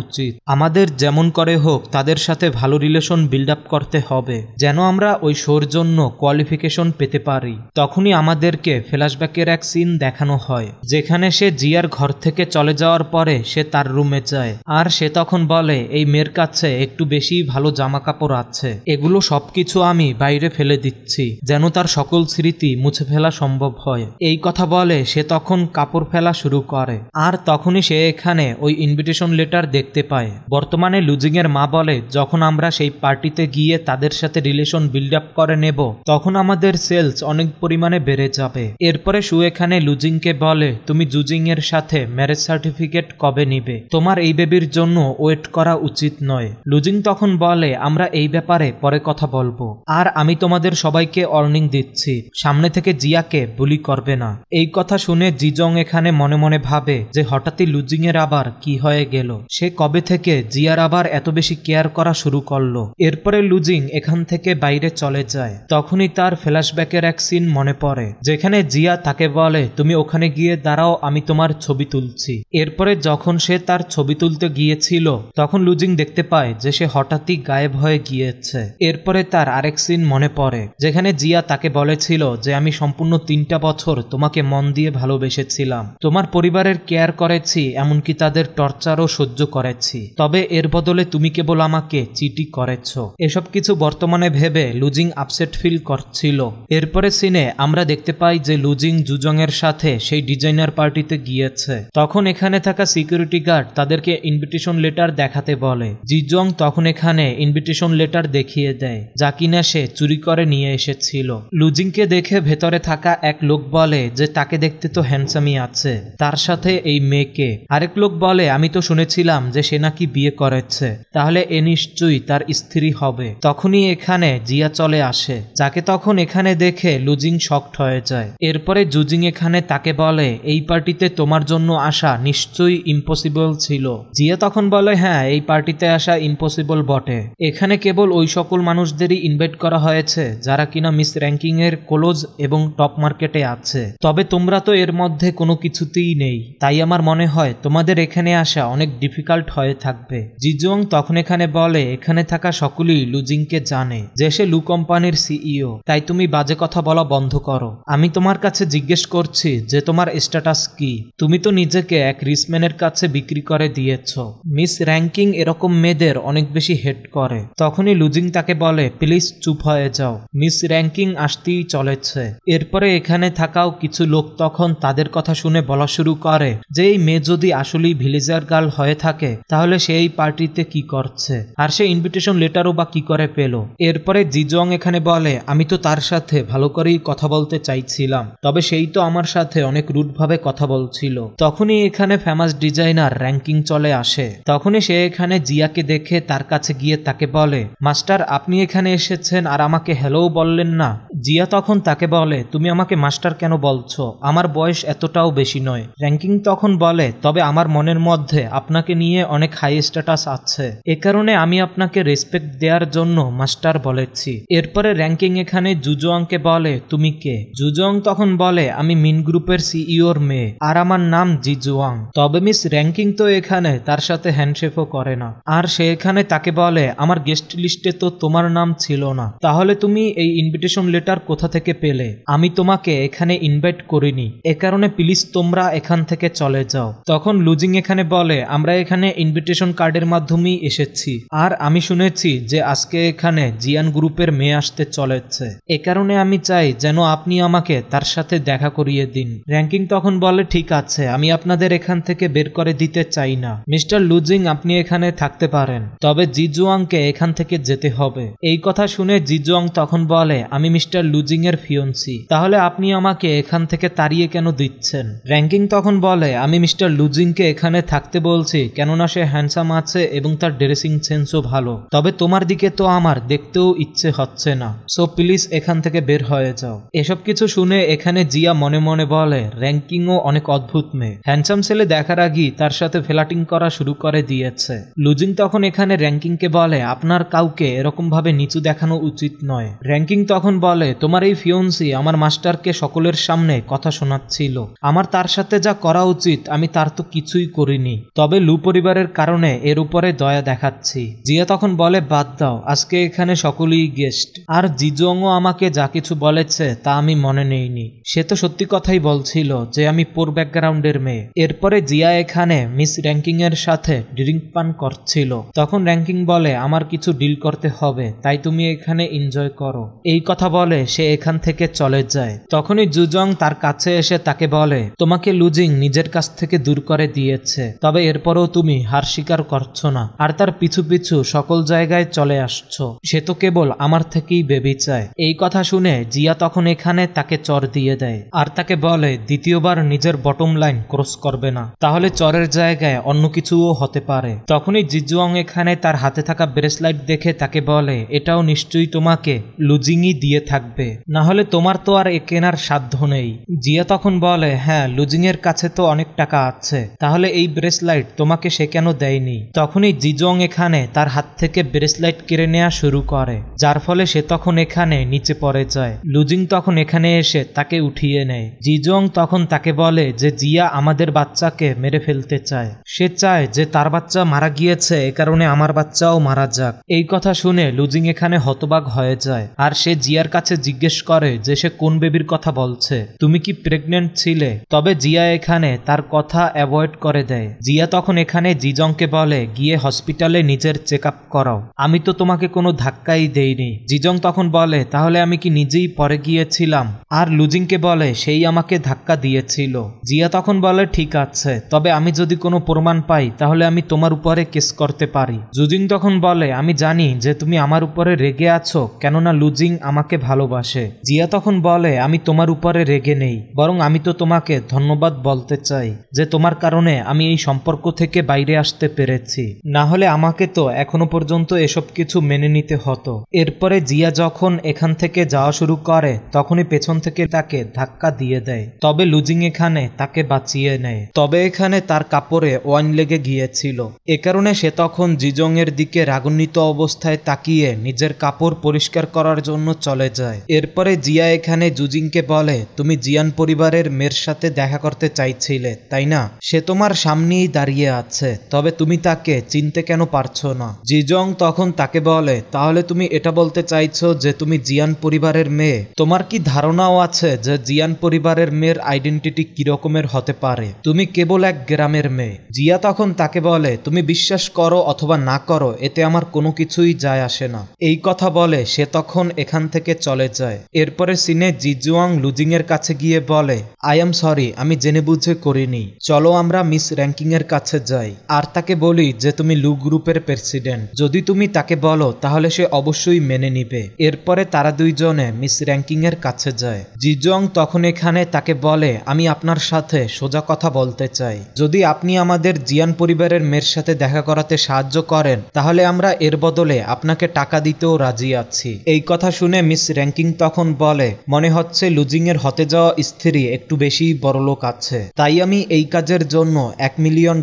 উচিত, আমাদের যেমন করে হোক তাদের সাথে ভালো রিলেশন বিল্ড আপ করতে হবে যেন আমরা ওই শোর জন্য কোয়ালিফিকেশন পেতে পারি। তখনই আমাদেরকে ফ্ল্যাশব্যাকের এক সিন দেখানো হয় যেখানে সে জিয়ার ঘর থেকে চলে যাওয়ার পরে সে তার রুমে যায় আর সে তখন বলে এই মেয়ের কাছে একটু বেশি ভালো জামা কাপড় আছে, এগুলো সবকিছু আমি বাইরে ফেলে দিচ্ছি যেন তার সকল স্মৃতি মুছে ফেলা সম্ভব হয়। এই কথা বলে সে তখন কাপড় ফেলা শুরু করে আর তখনই সে এখানে ওই ইনভিটেশন লেটার দেখতে পায়। বর্তমানে লুজিং এর মা বলে যখন আমরা সেই পার্টিতে গিয়ে তাদের সাথে রিলেশন বিল্ড আপ করে নেব তখন আমাদের সেলস অনেক পরিমাণে বেড়ে যাবে। এরপরে সু এখানে লুজিংকে বলে তুমি জুজিং এর সাথে ম্যারেজ সার্টিফিকেট কবে নিবে, তোমার এই বেবির জন্য ওয়েট করা উচিত নয়। লুজিং তখন বলে আমরা এই ব্যাপারে পরে কথা বলবো আর আমি তোমাদের সবাইকে ওয়ার্নিং দিচ্ছি সামনে থেকে জিয়াকে বুলি করবে না। এই কথা শুনে জিজং এখানে মনে মনে ভাবে যে হঠাৎই লুজিং এর আবার কি হয়ে গেল, সে কবে থেকে জিয়ার আবার এত বেশি কেয়ার করা শুরু করলো। এরপরে লুজিং এখান থেকে বাইরে চলে যায়। তখনই তার ফ্ল্যাশব্যাকের এক সিন মনে পড়ে যেখানে জিয়া তাকে বলে তুমি ওখানে গিয়ে দাঁড়াও আমি তোমার ছবি তুলছি। এরপরে যখন সে তার ছবি তুলতে গিয়েছিল তখন লুজিং দেখতে পায় যে সে হঠাৎই গায়েব হয়ে গিয়েছে। এরপরে তার আরেক সিন মনে পড়ে যেখানে জিয়া তাকে বলেছিল যে আমি সম্পূর্ণ 3টা বছর তোমাকে মন দিয়ে ভালোবেসেছিলাম, তোমার পরিবারের কেয়ার করেছি, এমনকি তাদের টর্চারও সহ্য করেছি, তবে এর বদলে তুমি কেবল আমাকে চিটি করেছ। এসব কিছু বর্তমানে ভেবে লুজিং আপসেট ফিল করছিল। এরপরে সিনে আমরা দেখতে পাই যে লুজিং জুজং এর সাথে সেই ডিজাইনার পার্টিতে গিয়েছে। তখন এখানে থাকা সিকিউরিটি গার্ড তাদেরকে ইনভিটেশন লেটার দেখাতে বলে। জিজং তখন এখানে ইনভিটেশন লেটার দেখিয়ে দেয় যা কিনা সে চুরি করে নিয়ে এসেছিল। লুজিংকে দেখে ভেতরে থাকা এক লোক বলে যে তাকে দেখতে তো হ্যান্ডসামই আছে, তার সাথে এই মেয়েকে। আরেক লোক বলে আমি তো শুনেছিলাম যে সে নাকি বিয়ে করেছে, তাহলে এ নিশ্চয়ই তার স্ত্রী হবে। তখনই এখানে জিয়া চলে আসে যাকে তখন এখানে দেখে লুজিং শকড হয়ে যায়। এরপরে জুজিং এখানে তাকে বলে এই পার্টিতে তোমার জন্য আসা নিশ্চয়ই ইম্পসিবল ছিল। জিয়া তখন বলে হ্যাঁ এই পার্টিতে আসা ইম্পসিবল বটে, এখানে কেবল ওই সকল মানুষদেরই ইনভাইট করা হয়েছে যারা কিনা মিস র্যাঙ্কিং এর ক্লোজ এবং টপ মার্কেটে আছে, তবে তোমরা তো এর মধ্যে কোনো কিছুতেই নেই, তাই আমার মনে হয় তোমাদের এখানে আসা অনেক ডিফিকাল্ট হয়ে থাকবে। জিজুয়াং তখন এখানে বলে এখানে থাকা সকলেই লুজিংকে জানে যে সে লু কোম্পানির সিইও, তাই তুমি বাজে কথা বলা বন্ধ করো। আমি তোমার কাছে জিজ্ঞেস করছি যে তোমার স্ট্যাটাস কি, তুমি তো নিজেকে এক রিসম্যানের কাছে বিক্রি করে দিয়েছ। মিস র্যাঙ্কিং এরকম মেয়েদের অনেক বেশি হেট করে। তখনই লুজিং তাকে বলে প্লিজ চুপ হয়ে যাও, মিস র্যাঙ্কিং আসতেই চলেছে। এরপরে এখানে থাকাও কিছু লোক তখন তাদের কথা শুনে বলা শুরু করে যে এই মেয়ে যদি আসলেই ভিলেজার গার্ল হয়ে থাকে তাহলে সে এই পার্টিতে কি করছে আর সে ইনভিটেশন লেটারও বা কি করে পেল। এরপরে জিজং এখানে বলে আমি তো তার সাথে ভালো করেই কথা বলতে চাইছিলাম, তবে সেই তো আমার সাথে অনেক রুড ভাবে কথা বলছিল। তখনই এখানে ফেমাস ডিজাইনার র্যাঙ্কিং চলে আসে। তখনই সে এখানে জিয়াকে দেখে তার কাছে গিয়ে তাকে বলে মাস্টার আপনি এখানে এসেছেন আর আমাকে হ্যালো বললেন না। জিয়া তখন তাকে বলে তুমি আমাকে মাস্টার কেন বলছো, আমার বয়স এতটাও বেশি নয়। র্যাঙ্কিং তখন বলে তবে আমার মনের মধ্যে আপনাকে নিয়ে অনেক হাই স্ট্যাটাস আছে, এ কারণে আমি আপনাকে রেসপেক্ট দেওয়ার জন্য মাস্টার বলেছি। এরপরে র্যাঙ্কিং এখানে জুজোয়াংকে বলে তুমি কে। জুজোয়াং তখন বলে আমি মিন গ্রুপের সিইওর মেয়ে আর আমার নাম জিজুয়াং। তবে মিস র্যাঙ্কিং তো এখানে তার সাথে হ্যান্ডশেকও করে না আর সে এখানে তাকে বলে আমার গেস্ট লিস্টে তো তোমার নাম ছিল না, তাহলে তুমি এই ইনভিটেশন লেটার কোথা থেকে পেলে, আমি তোমাকে এখানে ইনভাইট করিনি, এ কারণে প্লিজ তোমরা এখান থেকে চলে যাও। তখন লুজিং এখানে বলে আমরা এখানে ইনভিটেশন কার্ডের মাধ্যমেই এসেছি আর আমি শুনেছি যে আজকে এখানে জিয়ান গ্রুপের মেয়ে আসতে চলেছে, এ কারণে আমি চাই যেন আপনি আমাকে তার সাথে দেখা করিয়ে দিন। র্যাঙ্কিং তখন বলে ঠিক আছে, আমি আপনাদের এখান থেকে বের করে দিতে চাই না মিস্টার লুজিং, আপনি এখানে থাকতে পারেন, তবে জিজুয়াংকে এখান থেকে যেতে হবে। এই কথা শুনে জিজুয়াং তখন বলে আমি মিস্টার লুজিং এর ফিয়ন্সি, তাহলে আপনি আমাকে এখান থেকে তাড়িয়ে কেন দিচ্ছেন। র্যাঙ্কিং তখন বলে আমি মিস্টার লুজিংকে এখানে থাকতে বলছি, কেননা সে হ্যান্ডসাম আছে এবং তার ড্রেসিং সেন্সও ভালো। তবে তোমার দিকে তো আমার দেখতেও ইচ্ছে হচ্ছে না, সো প্লিজ এখান থেকে বের হয়ে যাও। এসব কিছু শুনে এখানে জিয়া মনে মনে বলে, র্যাঙ্কিংও অনেক অদ্ভুত মেয়ে, হ্যান্ডসাম ছেলে দেখার আগেই তার সাথে ফ্লার্টিং করা শুরু করে দিয়েছে। লুজিং তখন এখানে র্যাঙ্কিংকে বলে, আপনার কাউকে এরকম ভাবে নিচু দেখানো উচিত নয়। র্যাঙ্কিং তখন বলে, তোমার এই ফিয়ন্সি আমার মাস্টারকে সকলের সামনে কথা শোনাচ্ছিল, আমার তার সাথে যা করা উচিত আমি তার তো কিছুই করিনি, তবে লু পরিবারের কারণে এর উপরে দয়া দেখাচ্ছি। জিয়া তখন বলে, বাদ দাও, আজকে এখানে সকলেই গেস্ট, আর জিজংও আমাকে যা কিছু বলেছে তা আমি মনে নেইনি, সে তো সত্যি কথাই বলছিল যে আমি পোর ব্যাকগ্রাউন্ডের মেয়ে। এরপরে জিয়া এখানে মিস র্যাঙ্কিং এর সাথে ড্রিঙ্ক পান করছিল। তখন র্যাঙ্কিং বলে, আমার কিছু ডিল করতে হবে, তাই তুমি এখানে এনজয় করো। এই কথা বলে সে এখান থেকে চলে যায়। তখনই জুজং তার কাছে এসে তাকে বলে, তোমাকে লুজিং নিজের কাছ থেকে দূর করে দিয়েছে, তবে এরপরও তুমি হার স্বীকার করছো না, আর তার পিছু পিছু সকল জায়গায় চলে আসছো, সে তো কেবল আমার থেকেই বেবি চায়। এই কথা শুনে জিয়া তখন এখানে তাকে চর দিয়ে দেয়, আর তাকে বলে দ্বিতীয়বার নিজের বটম লাইন ক্রস করবে না, তাহলে চরের জায়গায় অন্য কিছুও হতে পারে। তখনই জিজুয়াং এখানে তার হাতে থাকা ব্রেসলাইট দেখে তাকে বলে, এটাও নিশ্চয়ই তোমাকে লুজিংই দিয়ে থাকবে, না হলে তোমার তো আর এ কেনার সাধ্য নেই। জিয়া তখন বলে, হ্যাঁ, লুজিং এর কাছে তো অনেক টাকা আছে, তাহলে এই ব্রেসলাইট তোমাকে সে কেন দেয়নি? তখনই জিজং এখানে তার হাত থেকে ব্রেসলাইট কেড়ে নেওয়া শুরু করে, যার ফলে সে তখন এখানে নিচে পড়ে যায়। লুজিং তখন এখানে এসে তাকে উঠিয়ে নেয়। জিজং তখন তাকে বলে যে জিয়া আমাদের বাচ্চাকে মেরে ফেলতে চায়, সে চায় যে তার বাচ্চা মারা গিয়েছে, এ কারণে আমার বাচ্চাও মারা যাক। এই কথা শুনে লুজিং এখানে হতবাক হয়ে যায়, আর সে জিয়ার কাছে জিজ্ঞেস করে যে সে কোন বেবির কথা বলছে, তুমি কি প্রেগনেন্ট ছিলে? তবে জিয়া এখানে তার কথা অ্যাভয়েড করে দেয়। জিয়া তখন এখানে জিজংকে বলে, গিয়ে হসপিটালে নিজের চেক আপ করাও, আমি তো তোমাকে কোনো ধাক্কাই দেইনি। জিজং তখন বলে, তাহলে আমি কি নিজেই পরে গিয়েছিলাম? আর লুজিংকে বলে, সেই আমাকে ধাক্কা দিয়েছিল। জিয়া তখন বলে, ঠিক আছে, তবে আমি যদি কোনো প্রমাণ পাই তাহলে আমি তোমার উপরে কেস করতে পারি। লুজিং তখন বলে, আমি জানি যে তুমি আমার উপরে রেগে আছো, কেননা লুজিং আমাকে ভালোবাসে। জিয়া তখন বলে, আমি তোমার উপরে রেগে নেই, বরং আমি তো তোমাকে ধন্যবাদ বলতে চাই যে তোমার কারণে আমি এই সম্পর্ক থেকে বাইরে আসতে পেরেছি, না হলে আমাকে তো এখনো পর্যন্ত এসব কিছু মেনে নিতে হতো। এরপরে জিয়া যখন এখান থেকে যাওয়া শুরু করে তখনই পেছন থেকে তাকে ধাক্কা দিয়ে দেয়, তবে লুজিং এখানে তাকে বাঁচিয়ে নেয়। তবে এখানে তার কাপড়ে ওয়াইন লেগে গিয়েছিল, এ কারণে সে তখন জিজং এর দিকে রাগান্বিত অবস্থায় তাকিয়ে নিজের কাপড় পরিষ্কার করার জন্য চলে যায়। এরপরে জিয়া এখানে জুজিংকে বলে, তুমি জিয়ান পরিবারের মেয়ের সাথে দেখা করতে চাইছিলে তাই না? সে তোমার সামনেই দাঁড়িয়ে আছে, তবে তুমি তাকে চিনতে কেন পারছো না? জিজং তখন তাকে বলে, তাহলে তুমি এটা বলতে চাইছো যে তুমি জিয়ান পরিবারের মেয়ে? তোমার কি ধারণাও আছে যে জিয়ান পরিবারের মেয়ের আইডেন্টিটি কিরকমের হতে পারে? তুমি কেবল এক গ্রামের মেয়ে। জিয়া তখন তাকে বলে, তুমি বিশ্বাস করো অথবা না করো, এতে আমার কোনো কিছুই যায় আসে না। এই কথা বলে সে তখন এখান থেকে চলে যায়। এরপরে সিনে জিজুয়াং লুজিং এর কাছে গিয়ে বলে, আই এম সরি, আমি জেনে বুঝে করিনি, চলো আমরা মিস র্যাঙ্কিং এর কাছে যাই, আর তাকে বলি যে তুমি লু গ্রুপের প্রেসিডেন্ট, যদি তুমি তাকে বলো তাহলে সে অবশ্যই মেনে নিবে। এরপরে তারা দুইজনে মিস র্যাঙ্কিং এর কাছে যায়। জিজং তখন এখানে তাকে বলে, আমি আপনার সাথে সোজা কথা বলতে চাই, যদি আপনি আমাদের জিয়ান পরিবারের মেয়ের সাথে দেখা করাতে সাহায্য করেন তাহলে আমরা এর বদলে আপনাকে টাকা দিতেও রাজি আছি। এই কথা শুনে মিস র্যাঙ্কিং তখন বলে, মনে হচ্ছে লুজিং এর হতে যাওয়া স্ত্রী একটু বেশি বড়লোক আছে, তাই আমি এই কাজের জন্য $1 মিলিয়ন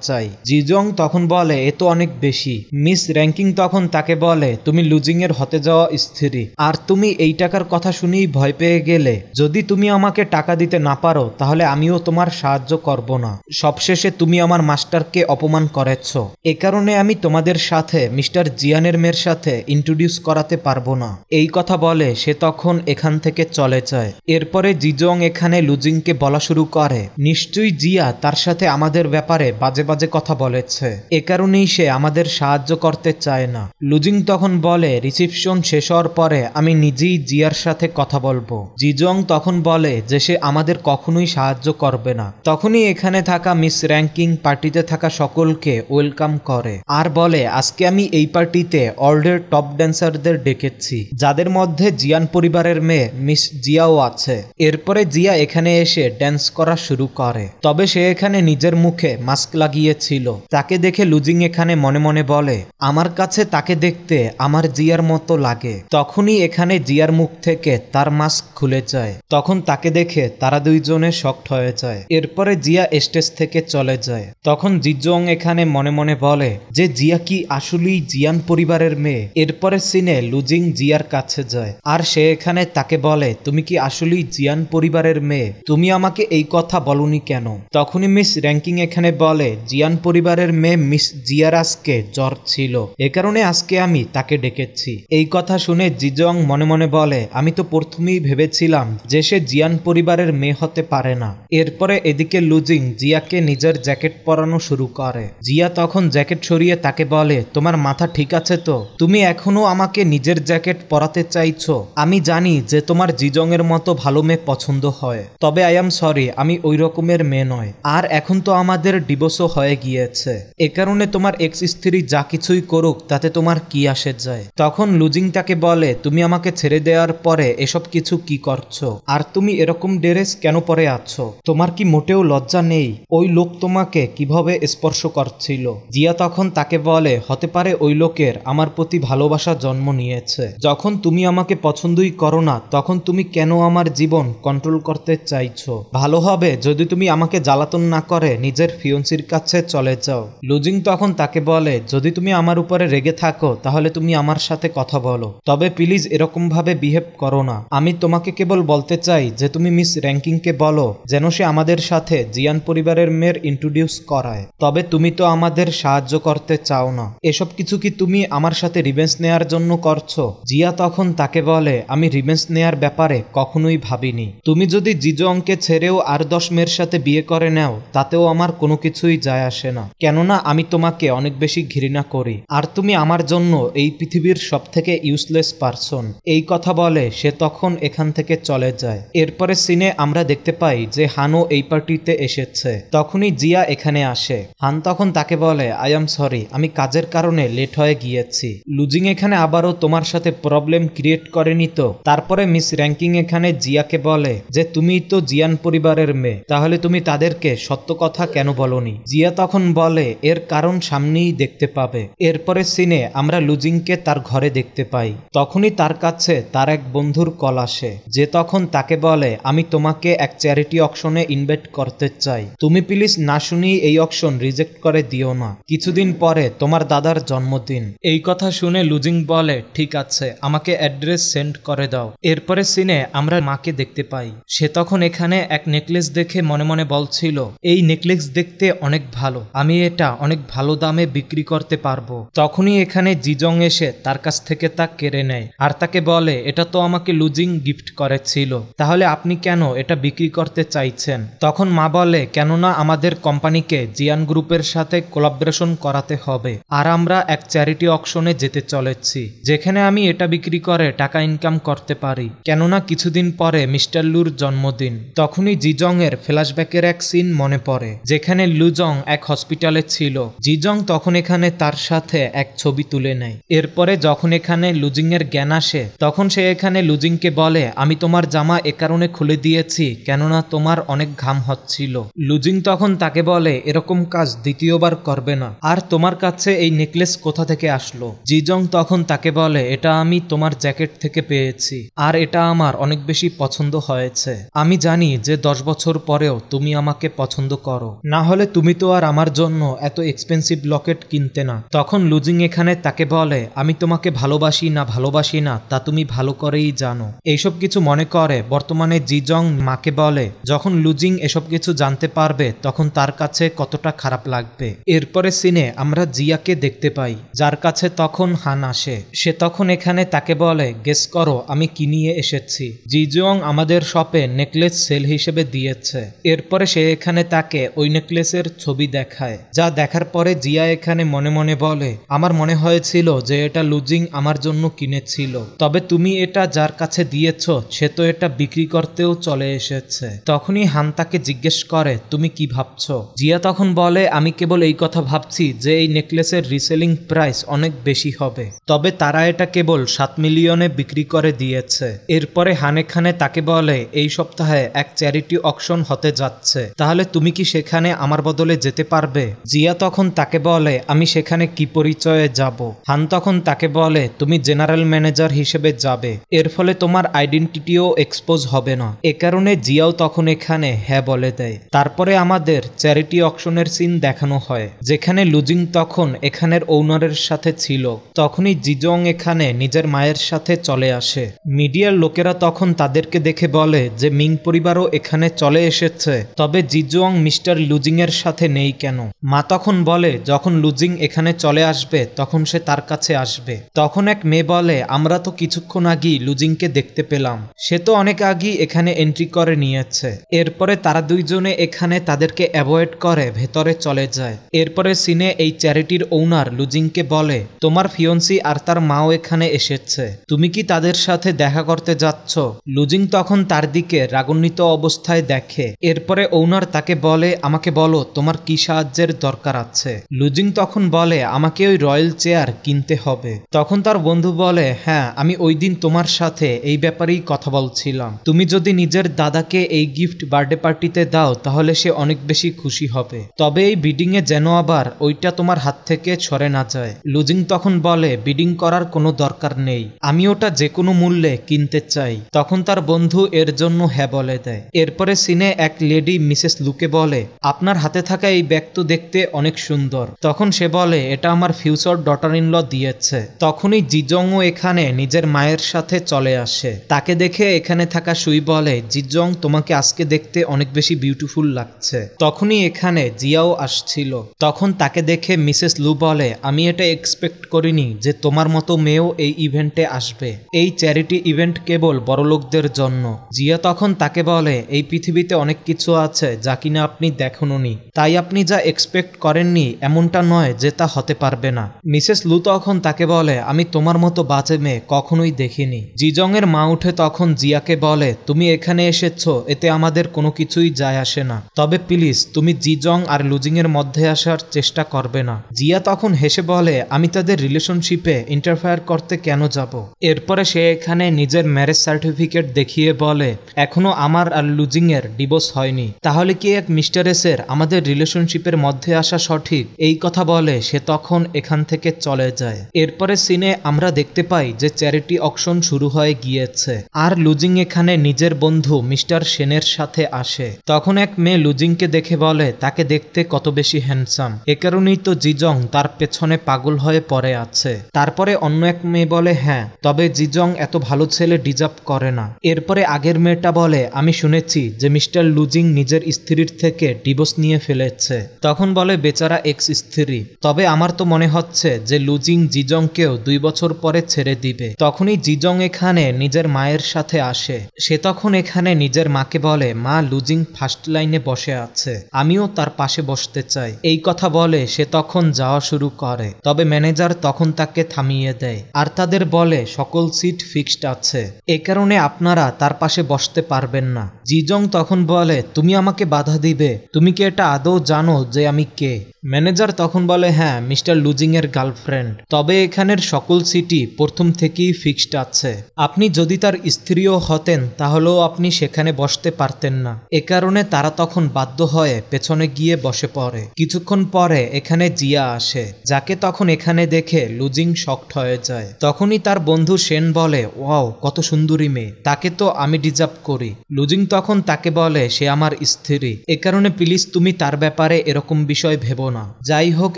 চাই। জিজং তখন বলে, এ তো অনেক বেশি। মিস র্যাঙ্কিং তখন তাকে বলে, তুমি লুজিং এর হতে যাওয়া স্ত্রী, আর তুমি এই টাকার কথা শুনেই ভয় পেয়ে গেলে, যদি তুমি আমাকে টাকা দিতে না পারো তাহলে আমিও তোমার সাহায্য করব না। সবশেষে তুমি আমার মাস্টারকে অপমান করেছ, এ কারণে আমি তোমাদের সাথে মিস্টার জিয়ানের মেয়ের সাথে ইন্ট্রোডিউস করাতে পারবো না। এই কথা বলে সে তখন এখান থেকে চলে যায়। এরপরে জিজং এখানে লুজিংকে বলা শুরু করে, নিশ্চয়ই জিয়া তার সাথে আমাদের ব্যাপারে বাজে বাজে কথা বলেছে, এ কারণেই সে আমাদের সাহায্য করতে চায় না। লুজিং তখন বলে, রিসিপশন শেষ হওয়ার পরে আমি নিজেই জিয়ার সাথে কথা বলবো। জিজং তখন বলে যে সে আমাদের কখনোই সাহায্য করবে না। তখনই এখানে থাকা মিস র্যাঙ্কিং পার্টিতে থাকা সকলকে ওয়েলকাম করে, আর বলে, আজকে আমি এই পার্টিতে ওয়ার্ল্ডের টপ ড্যান্সারদের ডেকেছি, যাদের মধ্যে জিয়ান পরিবারের মেয়ে মিস জিয়াও আছে। এরপরে জিয়া এখানে এসে ড্যান্স করা শুরু করে, তবে সে এখানে নিজের মুখ মুখে মাস্ক লাগিয়েছিল। তাকে দেখে লুজিং এখানে মনে মনে বলে, আমার কাছে তাকে দেখতে আমার জিয়ার মতো লাগে। তখনই এখানে জিয়ার মুখ থেকে তার মাস্ক খুলে যায়। তখন তাকে দেখে তারা দুইজনে শকড হয়ে যায়। এরপরে জিয়া স্টেজ থেকে চলে যায়। তখন জিজং এখানে মনে মনে বলে যে জিয়া কি আসলেই জিয়ান পরিবারের মেয়ে। এরপরে সিনে লুজিং জিয়ার কাছে যায় আর সে এখানে তাকে বলে, তুমি কি আসলেই জিয়ান পরিবারের মেয়ে? তুমি আমাকে এই কথা বলনি কেন? তখনই মিস র্যাঙ্কিং এখানে বলে, জিয়ান পরিবারের মেয়ে মিস জিয়ার আজকে জ্বর ছিল, এ কারণে আজকে আমি তাকে ডেকেছি। এই কথা শুনে জিজং মনে মনে বলে, আমি তো প্রথমেই ভেবেছিলাম যে সে জিয়ান পরিবারের মেয়ে হতে পারে না। এরপরে এদিকে লুজিং জিয়াকে নিজের জ্যাকেট পরানো শুরু করে। জিয়া তখন জ্যাকেট সরিয়ে তাকে বলে, তোমার মাথা ঠিক আছে তো? তুমি এখনো আমাকে নিজের জ্যাকেট পরাতে চাইছো? আমি জানি যে তোমার জিজং এর মতো ভালো মেয়ে পছন্দ হয়, তবে আই এম সরি, আমি ওই রকমের মেয়ে নয়। আর এখন তো আমাদের ডিভোর্সও হয়ে গিয়েছে, এ কারণে তোমার এক্স স্ত্রী যা কিছুই করুক তাতে তোমার কি আসে যায়? তখন লুজিং তাকে বলে, তুমি আমাকে ছেড়ে দেওয়ার পরে এসব কিছু কি করছো? আর তুমি এরকম ড্রেস কেন পরে আছো? তোমার কি মোটেও লজ্জা নেই? ওই লোক তোমাকে কিভাবে স্পর্শ করছিল? জিয়া তখন তাকে বলে, হতে পারে ওই লোকের আমার প্রতি ভালোবাসা জন্ম নিয়েছে। যখন তুমি আমাকে পছন্দই করো না তখন তুমি কেন আমার জীবন কন্ট্রোল করতে চাইছো? ভালো হবে যদি তুমি আমাকে জ্বালাতন না করে নিজের ফিয়ন্সির কাছে চলে যাও। লুজিং তখন তাকে বলে, যদি তুমি আমার উপরে রেগে থাকো তাহলে তুমি আমার সাথে কথা বলো, তবে প্লিজ এরকম ভাবে বিহেভ করো না। আমি তোমাকে কেবল বলতে চাই যে তুমি মিস র্যাঙ্কিংকে বলো যেন সে আমাদের সাথে জিয়ান পরিবারের মেয়ের ইন্ট্রোডিউস করায়। তবে তুমি তো আমাদের সাহায্য করতে চাও না, এসব কিছু কি তুমি আমার সাথে রিভেঞ্জ নেয়ার জন্য করছো? জিয়া তখন তাকে বলে, আমি রিভেঞ্জ নেয়ার ব্যাপারে কখনোই ভাবিনি। তুমি যদি জিজংকে ছেড়েও আর 10 মেয়ের সাথে বিয়ে করে নাও তাতেও আমার কোনো কিছুই যায় আসে না, কেননা আমি তোমাকে অনেক বেশি ঘৃণা করি আর তুমি আমার জন্য এই পৃথিবীর সব থেকে ইউজলেস পারসন। এই কথা বলে সে তখন এখান থেকে চলে যায়। এরপরে সিনে আমরা দেখতে পাই যে হানও এই পার্টিতে এসেছে। তখনই জিয়া এখানে আসে। হান তখন তাকে বলে, আই এম সরি, আমি কাজের কারণে লেট হয়ে গিয়েছি। লুজিং এখানে আবারও তোমার সাথে প্রবলেম ক্রিয়েট করেনি তো? তারপরে মিস র্যাঙ্কিং এখানে জিয়াকে বলে যে তুমি তো জিয়ান পরিবারের মেয়ে, তাহলে তুমি তাদেরকে সত্য কথা কেন বলনি? জিয়া তখন বলে, এর কারণ সামনেই দেখতে পাবে। এরপরে সিনে আমরা লুজিংকে তার ঘরে দেখতে পাই। তখনই তার কাছে তার এক বন্ধুর কল আসে, যে তখন তাকে বলে, আমি তোমাকে এক চ্যারিটি অকশনে ইনভাইট করতে চাই, তুমি প্লিজ না শুনেই এই অকশন রিজেক্ট করে দিও না, কিছুদিন পরে তোমার দাদার জন্মদিন। এই কথা শুনে লুজিং বলে, ঠিক আছে, আমাকে অ্যাড্রেস সেন্ড করে দাও। এরপরে সিনে আমরা মাকে দেখতে পাই। সে তখন এখানে এক নেকলেস দেখে মনে মনে বলছিল, এই নেকলেস দেখতে অনেক ভালো, আমি এটা অনেক ভালো দামে বিক্রি করতে পারবো। তখনই এখানে জিজং এসে তার কাছ থেকে তা কেড়ে নেয় আর তাকে বলে, এটা তো আমাকে লুজিং গিফট করেছিল, তাহলে আপনি কেন এটা বিক্রি করতে চাইছেন? তখন মা বলে, কেননা আমাদের কোম্পানিকে জিয়ান গ্রুপের সাথে কোলাবোরেশন করাতে হবে আর আমরা এক চ্যারিটি অকশনে যেতে চলেছি যেখানে আমি এটা বিক্রি করে টাকা ইনকাম করতে পারি, কেননা কিছুদিন পরে মিস্টার লুর জন্মদিন। তখনই জিজং এর ফ্ল্যাশব্যাকের এক সিন মনে পড়ে যেখানে লুজং এক হসপিটালে ছিল। জিজং তখন এখানে তার সাথে এক ছবি তুলে নেয়। এরপরে যখন এখানে লুজিং এর জ্ঞান আসে তখন সে এখানে লুজিংকে বলে, আমি তোমার জামা এ কারণে খুলে দিয়েছি কেননা তোমার অনেক ঘাম হচ্ছিল। লুজিং তখন তাকে বলে, এরকম কাজ দ্বিতীয়বার করবে না, আর তোমার কাছে এই নেকলেস কোথা থেকে আসলো? জিজং তখন তাকে বলে, এটা আমি তোমার জ্যাকেট থেকে পেয়েছি আর এটা আমার অনেক বেশি পছন্দ হয়েছে। আমি জানি যে 10 বছর পরেও তুমি আমাকে পছন্দ করো, না হলে তুমি তো আর আমার জন্য এত এক্সপেন্সিভ লকেট কিনতে না। তখন লুজিং এখানে তাকে বলে, আমি তোমাকে ভালোবাসি না তা তুমি ভালো করেই জানো। এইসব কিছু মনে করে বর্তমানে জিজং মাকে বলে, যখন লুজিং এসব কিছু জানতে পারবে তখন তার কাছে কতটা খারাপ লাগবে। এরপরে সিনে আমরা জিয়াকে দেখতে পাই, যার কাছে তখন হান আসে। সে তখন এখানে তাকে বলে, গেস করো আমি কি নিয়ে এসেছি? জিজং আমাদের শপে নেকলেস সেল হিসেবে দিয়েছে। এরপরে সে এখানে তাকে ওই নেকলেসের ছবি দেখায়, যা দেখার পরে জিয়া এখানে মনে মনে বলে, আমার মনে হয়েছিল যে এটা লুজিং আমার জন্য কিনেছিল, তবে তুমি এটা যার কাছে দিয়েছ সে তো এটা বিক্রি করতেও চলে এসেছে। তখনই হান তাকে জিজ্ঞেস করে, তুমি কি ভাবছো? জিয়া তখন বলে, আমি কেবল এই কথা ভাবছি যে এই নেকলেসের রিসেলিং প্রাইস অনেক বেশি হবে, তবে তারা এটা কেবল 7 মিলিয়নে বিক্রি করে দিয়েছে। এরপরে হান এখানে তাকে বলে, এই সপ্তাহে এক চ্যারিটি অকশন হতে যাচ্ছে, তাহলে তুমি কি সেখানে সেখানে আমার বদলে যেতে পারবে? জিয়া তখন তাকে বলে আমি সেখানে কি পরিচয়ে যাব? হান তখন তাকে বলে তুমি জেনারেল ম্যানেজার হিসেবে যাবে, এর ফলে তোমার আইডেন্টিটিও এক্সপোজ হবে না। এ কারণে জিয়াও তখন এখানে হ্যাঁ বলে দেয়। তারপরে আমাদের চ্যারিটি অকশনের সিন দেখানো হয়, যেখানে লুজিং তখন এখানের ওনারের সাথে ছিল। তখনই জিজং এখানে নিজের মায়ের সাথে চলে আসে। মিডিয়ার লোকেরা তখন তাদেরকে দেখে বলে যে মিং পরিবারও এখানে চলে এসেছে, তবে জিজং মিস্টার লুজিং এর সাথে নেই কেন? মা তখন বলে যখন লুজিং এখানে চলে আসবে তখন সে তার কাছে আসবে। তখন এক মেয়ে বলে আমরা তো কিছুক্ষণ আগেই লুজিংকে দেখতে পেলাম, সে তো অনেক আগেই এখানে এন্ট্রি করে নিয়েছে। এরপরে তারা দুইজনে এখানে তাদেরকে অ্যাভয়েড করে ভেতরে চলে যায়। এরপরে সিনে এই চ্যারিটির ওনার লুজিংকে বলে তোমার ফিয়ন্সি আর তার মাও এখানে এসেছে, তুমি কি তাদের সাথে দেখা করতে যাচ্ছ? লুজিং তখন তার দিকে রাগান্বিত অবস্থায় দেখে। এরপরে ওনার তাকে বলে আমাকে বলো তোমার কি সাহায্যের দরকার আছে? লুজিং তখন বলে আমাকে ওই রয়্যাল চেয়ার কিনতে হবে। তখন তার বন্ধু বলে হ্যাঁ, আমি ওই দিন তোমার সাথে এই ব্যাপারেই কথা বলছিলাম, তুমি যদি নিজের দাদাকে এই গিফট বার্থডে পার্টিতে দাও তাহলে সে অনেক বেশি খুশি হবে, তবে এই বিডিং এ যেন আবার ওইটা তোমার হাত থেকে সরে না যায়। লুজিং তখন বলে বিডিং করার কোনো দরকার নেই, আমি ওটা যে কোনো মূল্যে কিনতে চাই। তখন তার বন্ধু এর জন্য হ্যাঁ বলে দেয়। এরপরে সিনে এক লেডি মিসেস লুকে বলে আপনার হাতে থাকা এই ব্যাগ তো দেখতে অনেক সুন্দর। তখন সে বলে এটা আমার ফিউচার ডটার ইন ল দিয়েছে। তখনই জিজংও এখানে নিজের মায়ের সাথে চলে আসে। তাকে দেখে এখানে থাকা সুই বলে জিজং তোমাকে আজকে দেখতে অনেক বেশি বিউটিফুল লাগছে। তখনই এখানে জিয়াও আসছিল। তখন তাকে দেখে মিসেস লু বলে আমি এটা এক্সপেক্ট করিনি যে তোমার মতো মেয়েও এই ইভেন্টে আসবে, এই চ্যারিটি ইভেন্ট কেবল বড়লোকদের জন্য। জিয়া তখন তাকে বলে এই পৃথিবীতে অনেক কিছু আছে যা কিনা আপনি দেখেননি, তাই আপনি যা এক্সপেক্ট করেননি এমনটা নয় যে তা হতে পারবে না। মিসেস লু তখন তাকে বলে আমি তোমার মতো বাজে মেয়ে কখনোই দেখিনি। জিজং এর মা উঠে তখন জিয়াকে বলে তুমি এখানে এসেছো এতে আমাদের কোনো কিছুই যায় আসে না, তবে প্লিজ তুমি জিজং আর লুজিং এর মধ্যে আসার চেষ্টা করবে না। জিয়া তখন হেসে বলে আমি তাদের রিলেশনশিপে ইন্টারফেয়ার করতে কেন যাব? এরপরে সে এখানে নিজের ম্যারেজ সার্টিফিকেট দেখিয়ে বলে এখনো আমার আর লুজিং এর ডিভোর্স হয়নি, তাহলে কি এক মিস্টারেসের আমাদের রিলেশনশিপের মধ্যে আসা সঠিক? এই কথা বলে সে তখন এখান থেকে চলে যায়। এরপরে সিনে আমরা দেখতে পাই যে চ্যারিটি অকশন শুরু হয়ে গিয়েছে আর লুজিং এখানে নিজের বন্ধু মিস্টার সেনের সাথে আসে। তখন এক মেয়ে লুজিংকে দেখে বলে তাকে দেখতে কত বেশি হ্যান্ডসাম, এ কারণেই তো জিজং তার পেছনে পাগল হয়ে পড়ে আছে। তারপরে অন্য এক মেয়ে বলে হ্যাঁ, তবে জিজং এত ভালো ছেলে ডিজার্ভ করে না। এরপরে আগের মেয়েটা বলে আমি শুনেছি যে মিস্টার লুজিং নিজের স্ত্রীর থেকে ডিভোর্স নিয়ে ফেলেছে। তখন বলে বেচারা এক্স স্ত্রী, তবে আমার তো মনে হচ্ছে যে লুজিং জিজংকেও 2 বছর পরে ছেড়ে দিবে। তখনই জিজং এখানে নিজের মায়ের সাথে আসে। সে তখন এখানে নিজের মাকে বলে মা লুজিং ফার্স্ট লাইনে বসে আছে, আমিও তার পাশে বসতে চাই। এই কথা বলে সে তখন যাওয়া শুরু করে, তবে ম্যানেজার তখন তাকে থামিয়ে দেয় আর তাদের বলে সকল সিট ফিক্সড আছে, এ কারণে আপনারা তার পাশে বসতে পারবেন না। জিজং তখন বলে তুমি আমাকে বাধা দিবে, তুমি কি এটা আদৌ জানো যে আমি কে? ম্যানেজার তখন বলে হ্যাঁ, মিস্টার লুজিং এর গার্লফ্রেন্ড, তবে এখানের সকল সিটই প্রথম থেকেই ফিক্সড আছে, আপনি যদি তার স্ত্রীও হতেন তাহলেও আপনি সেখানে বসতে পারতেন না। এ কারণে তারা তখন বাধ্য হয়ে পেছনে গিয়ে বসে পড়ে। কিছুক্ষণ পরে এখানে জিয়া আসে, যাকে তখন এখানে দেখে লুজিং শকড হয়ে যায়। তখনই তার বন্ধু সেন বলে ওয়াও কত সুন্দরী মেয়ে, তাকে তো আমি ডিজার্ভ করি। লুজিং তখন তাকে বলে সে আমার স্ত্রী, এ কারণে প্লিজ তুমি তার ব্যাপারে এরকম বিষয় ভেবো না। যাই হোক